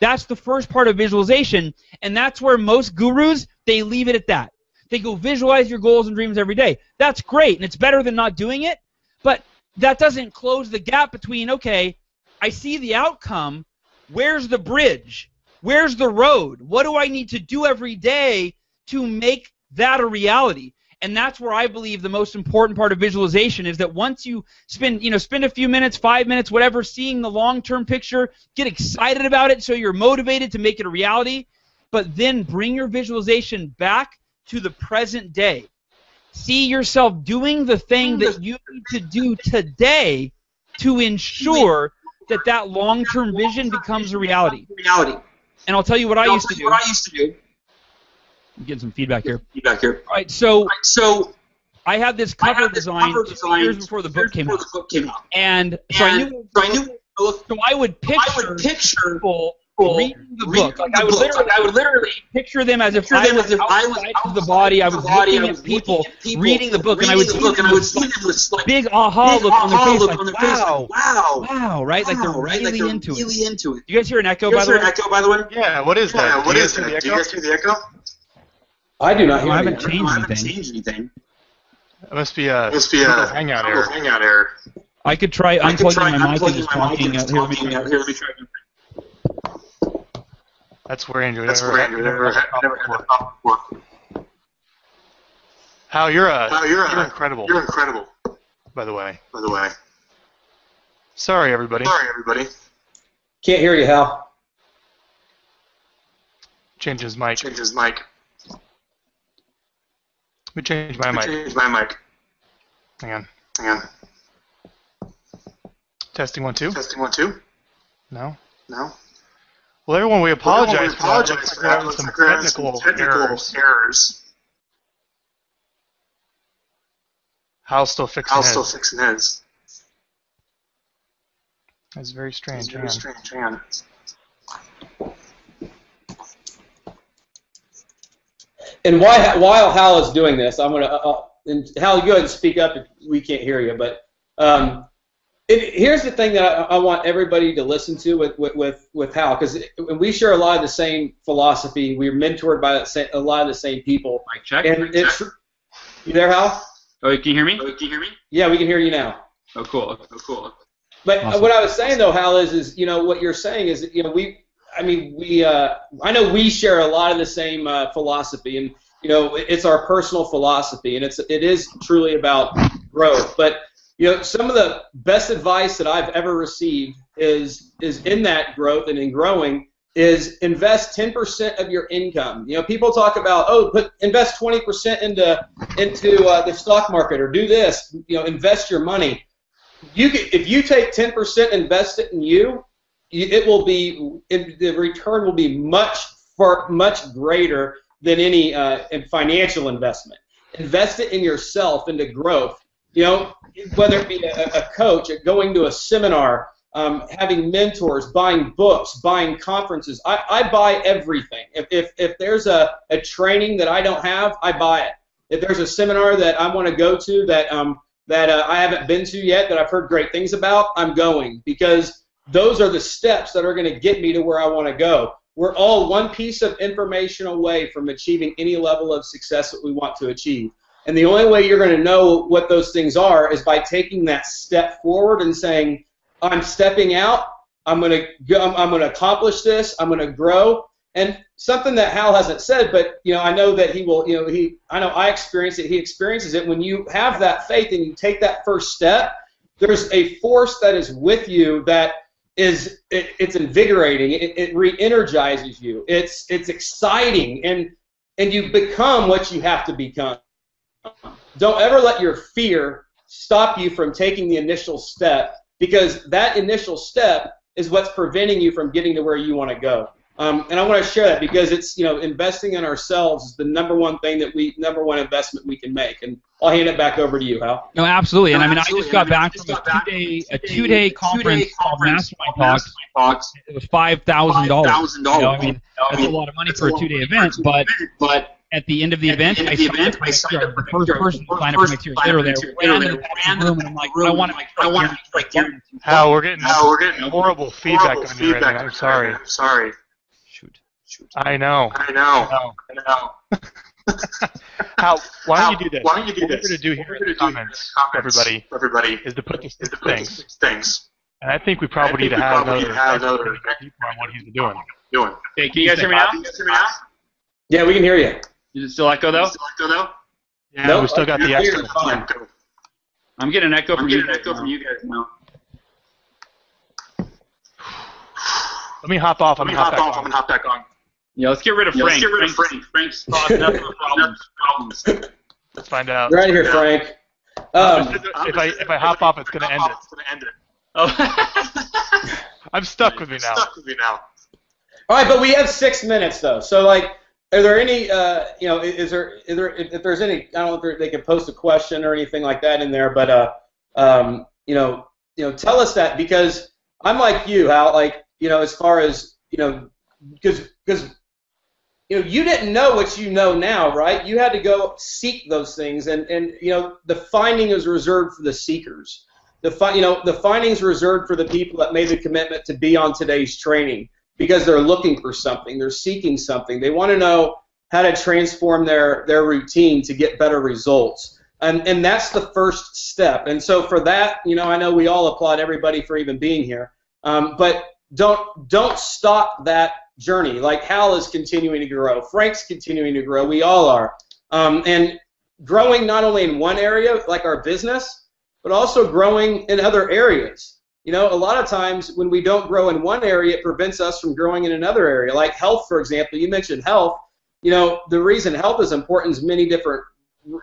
That's the first part of visualization, and that's where most gurus, they leave it at that. They go, visualize your goals and dreams every day. That's great, and it's better than not doing it, but that doesn't close the gap between, okay, I see the outcome, where's the bridge? Where's the road? What do I need to do every day to make that a reality? And that's where I believe the most important part of visualization is that once you spend a few minutes, 5 minutes, whatever, seeing the long-term picture, get excited about it so you're motivated to make it a reality, but then bring your visualization back to the present day. See yourself doing the thing that you need to do today to ensure that that long-term vision becomes a reality. And I'll tell you what I used to do. I'm getting some feedback here. All right, so I had this cover design 2 years before the book came out. And so I knew. So I would picture people reading the book. Like I would literally picture them as if I was outside of the body. I was looking at people reading the book, and I would see them with like big aha look on their face, like wow, right? Like they're really into it. You guys hear an echo, by the way? Yeah, what is that? Do you guys hear the echo? I do not hear I haven't changed anything. It must be a Hangout error. I could try unplugging my mic and just talking. Here, let me try. That's where Andrew never had a problem before. Hal, you're incredible. You're incredible. By the way. Sorry, everybody. Can't hear you, Hal. Change his mic. Let me change my mic. Hang on. Testing 1 2. No. Well, everyone, we apologize for having some technical errors. Hal's still fixing his. That's very strange. Hang on. And while Hal is doing this, I'm gonna and Hal, you go ahead and speak up if we can't hear you. But here's the thing that I want everybody to listen to with Hal, because we share a lot of the same philosophy. We're mentored by a lot of the same people. Mic check. And you there, Hal? Oh, can you hear me? Yeah, we can hear you now. Oh, cool. But awesome. What I was saying though, Hal, is what you're saying is I know we share a lot of the same philosophy, and it's our personal philosophy, and it is truly about growth. But some of the best advice that I've ever received is in that growth and in growing is invest 10% of your income. People talk about invest 20% into the stock market, or do this. Invest your money. If you take 10%, invest it in you, the return will be much greater than any financial investment. Invest it in yourself, into growth. Whether it be a coach, going to a seminar, having mentors, buying books, buying conferences. I buy everything. If there's a training that I don't have, I buy it. If there's a seminar that I want to go to that I haven't been to yet, that I've heard great things about, I'm going, because those are the steps that are going to get me to where I want to go. We're all one piece of information away from achieving any level of success that we want to achieve. And the only way you're going to know what those things are is by taking that step forward and saying, I'm stepping out, I'm going to accomplish this, I'm going to grow. And something that Hal hasn't said, but I know that he will, I know I experience it, he experiences it. When you have that faith and you take that first step, there's a force that is with you that it's invigorating, it re-energizes you, it's exciting, and you become what you have to become. Don't ever let your fear stop you from taking the initial step, because that initial step is what's preventing you from getting to where you want to go. And I want to share that because it's, investing in ourselves is the number one investment we can make. And I'll hand it back over to you, Hal. No, absolutely. And I just got back from a two-day conference called Mastermind Talks. It was $5,000. That's a lot of money for a two-day event, but at the end of the event, I signed up the first person to sign up for my tier. They were there, ran into the room, and I'm like, I want to guarantee. Hal, we're getting horrible feedback on you right now. I'm sorry. Shoot. I know. Hal, why don't you do this? What we're going to do here in the comments, everybody, is to put these things. And I think we probably need to have another people on what he's been doing. Hey, can you guys hear me now? Yeah, we can hear you. Does it still echo though? Yeah, no, we still got the echo. I'm getting an echo from you guys now. Let me hop off. I'm gonna hop back on. Yeah, let's get rid of Frank. Frank's caused nothing but problems. Let's find out. You're out of here, Frank. If I hop off, it's gonna end it. Oh. I'm stuck with me now. All right, but we have 6 minutes though. So are there any, if there's any, I don't know if they can post a question or anything like that in there, but tell us that, because I'm like you, Hal, as far as, because you didn't know what you know now, right? You had to go seek those things, and the finding is reserved for the seekers. The findings reserved for the people that made the commitment to be on today's training because they're looking for something, they're seeking something, they want to know how to transform their routine to get better results, and that's the first step. And so for that, I know we all applaud everybody for even being here, but don't stop that journey. Like Hal is continuing to grow, Frank's continuing to grow, we all are, and growing not only in one area like our business, but also growing in other areas. A lot of times when we don't grow in one area, it prevents us from growing in another area. Like health, for example. You mentioned health. The reason health is important is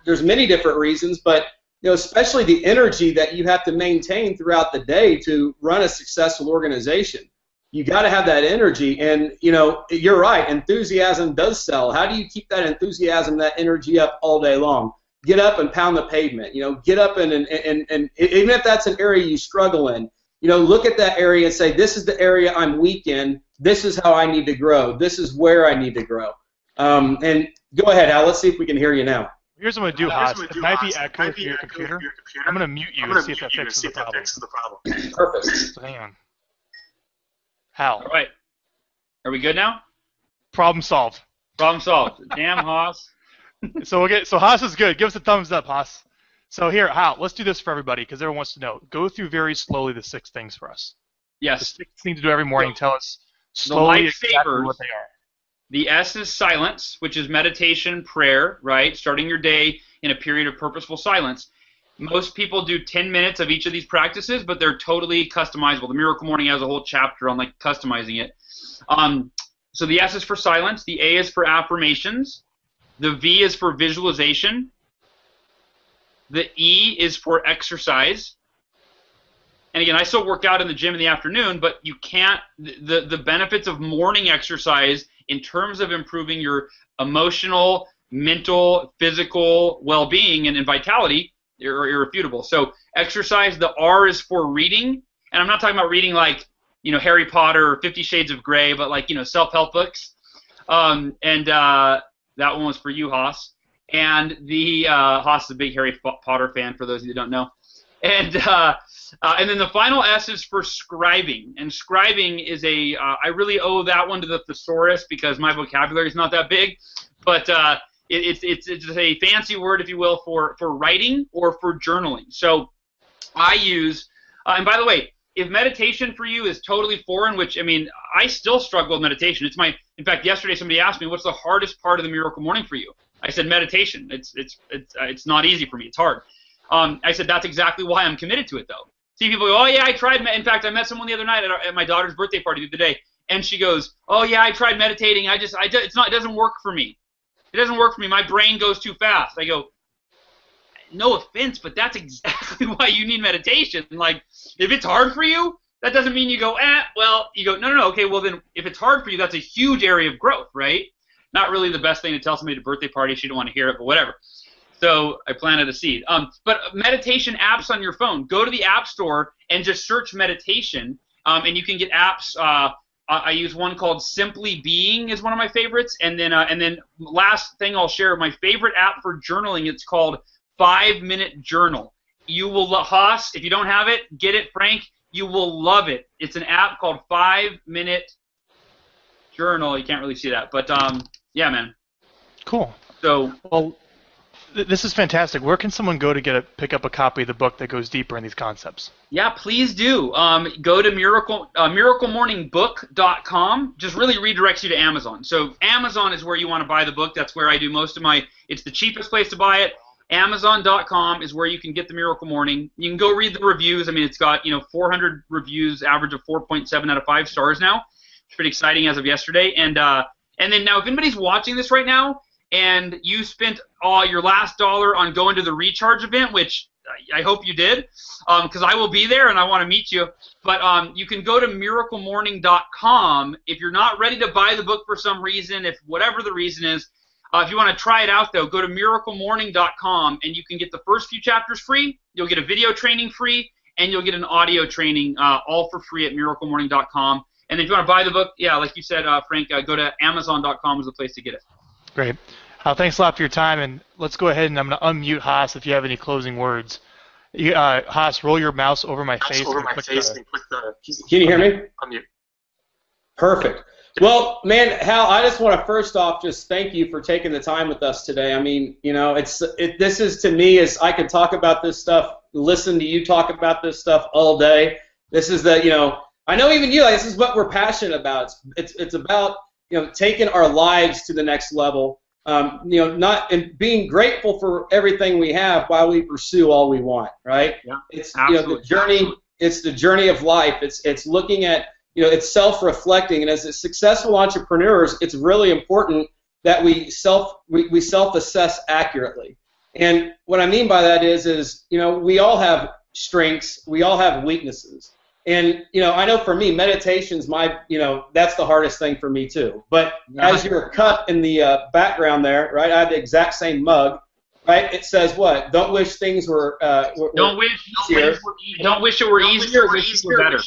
there's many different reasons, but especially the energy that you have to maintain throughout the day to run a successful organization. You got to have that energy, and you're right. Enthusiasm does sell. How do you keep that enthusiasm, that energy up all day long? Get up and pound the pavement. Get up and even if that's an area you struggle in, look at that area and say, this is the area I'm weak in. This is how I need to grow. This is where I need to grow. And go ahead, Hal. Let's see if we can hear you now. Here's what I'm going to do, Haas. It might be echo through your computer. I'm going to mute you and see if that fixes the problem. Perfect. So hang on. Hal. All right. Are we good now? Problem solved. Problem solved. Damn, Haas. So Haas is good. Give us a thumbs up, Haas. So here, Hal, let's do this for everybody because everyone wants to know. Go through very slowly the 6 things for us. Yes. The 6 things to do every morning. Tell us slowly exactly what they are. The S is silence, which is meditation, prayer, right? Starting your day in a period of purposeful silence. Most people do 10 minutes of each of these practices, but they're totally customizable. The Miracle Morning has a whole chapter on customizing it. So the S is for silence. The A is for affirmations. The V is for visualization. The E is for exercise. And again, I still work out in the gym in the afternoon, but you can't, the benefits of morning exercise in terms of improving your emotional, mental, physical well-being and vitality are irrefutable. So exercise, the R is for reading. And I'm not talking about reading like, Harry Potter or 50 Shades of Grey, but like, self-help books. That one was for you, Haas. And the Haas is a big Harry Potter fan, for those of you that don't know. And then the final S is for scribing. And scribing is I really owe that one to the thesaurus because my vocabulary is not that big. But it's a fancy word, if you will, for writing or for journaling. So I use, and by the way, if meditation for you is totally foreign, which, I still struggle with meditation. In fact, yesterday somebody asked me, what's the hardest part of the Miracle Morning for you? I said meditation. It's not easy for me. It's hard. I said that's exactly why I'm committed to it, though. See, people go, oh yeah, I tried. In fact, I met someone the other night at my daughter's birthday party the other day, and she goes, oh yeah, I tried meditating. It doesn't work for me. It doesn't work for me. My brain goes too fast. I go, no offense, but that's exactly why you need meditation. Like, if it's hard for you, that doesn't mean you go, you go, no, okay, well then, if it's hard for you, that's a huge area of growth, right? Not really the best thing to tell somebody at a birthday party. She don't want to hear it, but whatever. So I planted a seed. But meditation apps on your phone. Go to the App Store and just search meditation, and you can get apps. I use one called Simply Being is one of my favorites, and then last thing I'll share, my favorite app for journaling. It's called 5-Minute Journal. You will Haas, if you don't have it, get it, Frank. You will love it. It's an app called 5-Minute Journal. You can't really see that, but yeah, man. Cool. So well. This is fantastic. Where can someone go to pick up a copy of the book that goes deeper in these concepts? Yeah, please do. Go to miraclemorningbook.com. Just really redirects you to Amazon. So Amazon is where you want to buy the book. That's where I do most of it's the cheapest place to buy it. Amazon.com is where you can get the Miracle Morning. You can go read the reviews. It's got 400 reviews, average of 4.7 out of 5 stars now. It's pretty exciting as of yesterday. And then now, if anybody's watching this right now, and you spent your last dollar on going to the Recharge event, which I hope you did, because I will be there and I want to meet you. But you can go to miraclemorning.com. If you're not ready to buy the book for some reason, if whatever the reason is, if you want to try it out, though, go to miraclemorning.com, and you can get the first few chapters free. You'll get a video training free, and you'll get an audio training all for free at miraclemorning.com. And if you want to buy the book, yeah, like you said, Frank, go to Amazon.com is the place to get it. Great. Thanks a lot for your time, and let's go ahead and I'm going to unmute Haas if you have any closing words. Haas, roll your mouse over my face. Can you hear me? Unmute. Perfect. Well, man, Hal, I just want to first off just thank you for taking the time with us today. I mean, you know, this is to me as I can talk about this stuff, listen to you talk about this stuff all day. This is the, you know, I know even you, like, this is what we're passionate about. It's about, you know, taking our lives to the next level. You know, and being grateful for everything we have while we pursue all we want, right? Yeah, it's you know, the journey. Absolutely. It's the journey of life. It's looking at, you know, it's self-reflecting, and as successful entrepreneurs, it's really important that we self-assess accurately. And what I mean by that is, you know, we all have strengths, we all have weaknesses. And, you know, I know for me, meditation's you know, that's the hardest thing for me too. But as you're cut in the background there, right, I have the exact same mug, right? It says what? Don't wish things were don't wish it were easier, wish it were better.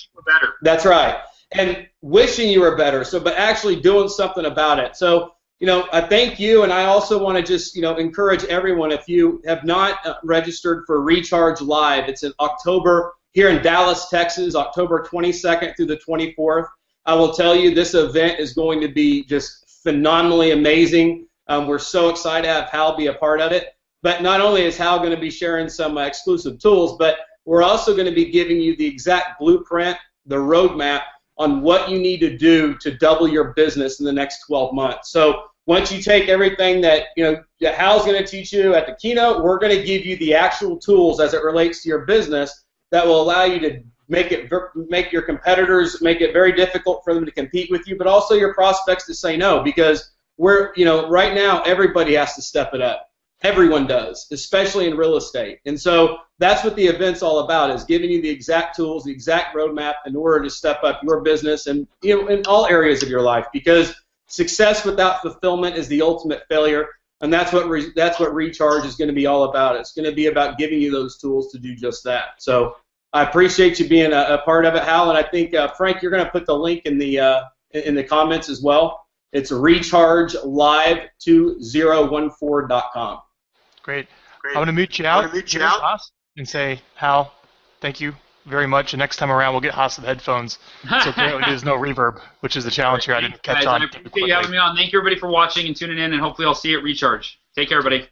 That's right. And wishing you were better, but actually doing something about it. So, you know, I thank you, and I also want to just, you know, encourage everyone, if you have not registered for Recharge Live, it's in October here in Dallas, Texas, October 22nd through the 24th. I will tell you, this event is going to be just phenomenally amazing. We're so excited to have Hal be a part of it. But not only is Hal going to be sharing some exclusive tools, but we're also going to be giving you the exact blueprint, the roadmap on what you need to do to double your business in the next 12 months. So once you take everything that, you know, that Hal's going to teach you at the keynote, we're going to give you the actual tools as it relates to your business that will allow you to make your competitors, make it very difficult for them to compete with you, but also your prospects to say no, because you know, right now everybody has to step it up. Everyone does, especially in real estate. And so that's what the event's all about, is giving you the exact tools, the exact roadmap in order to step up your business and, you know, in all areas of your life, because success without fulfillment is the ultimate failure. And that's what Recharge is going to be all about. It's going to be about giving you those tools to do just that. So I appreciate you being a part of it, Hal, and I think Frank, you're going to put the link in the comments as well. It's rechargelive2014.com. Great. I'm going to mute you out and say, Hal, thank you very much. And next time around, we'll get Haas the headphones. So apparently there's no reverb, which is the challenge here. I didn't catch on. I appreciate you having me on. Thank you, everybody, for watching and tuning in, and hopefully I'll see you at Recharge. Take care, everybody.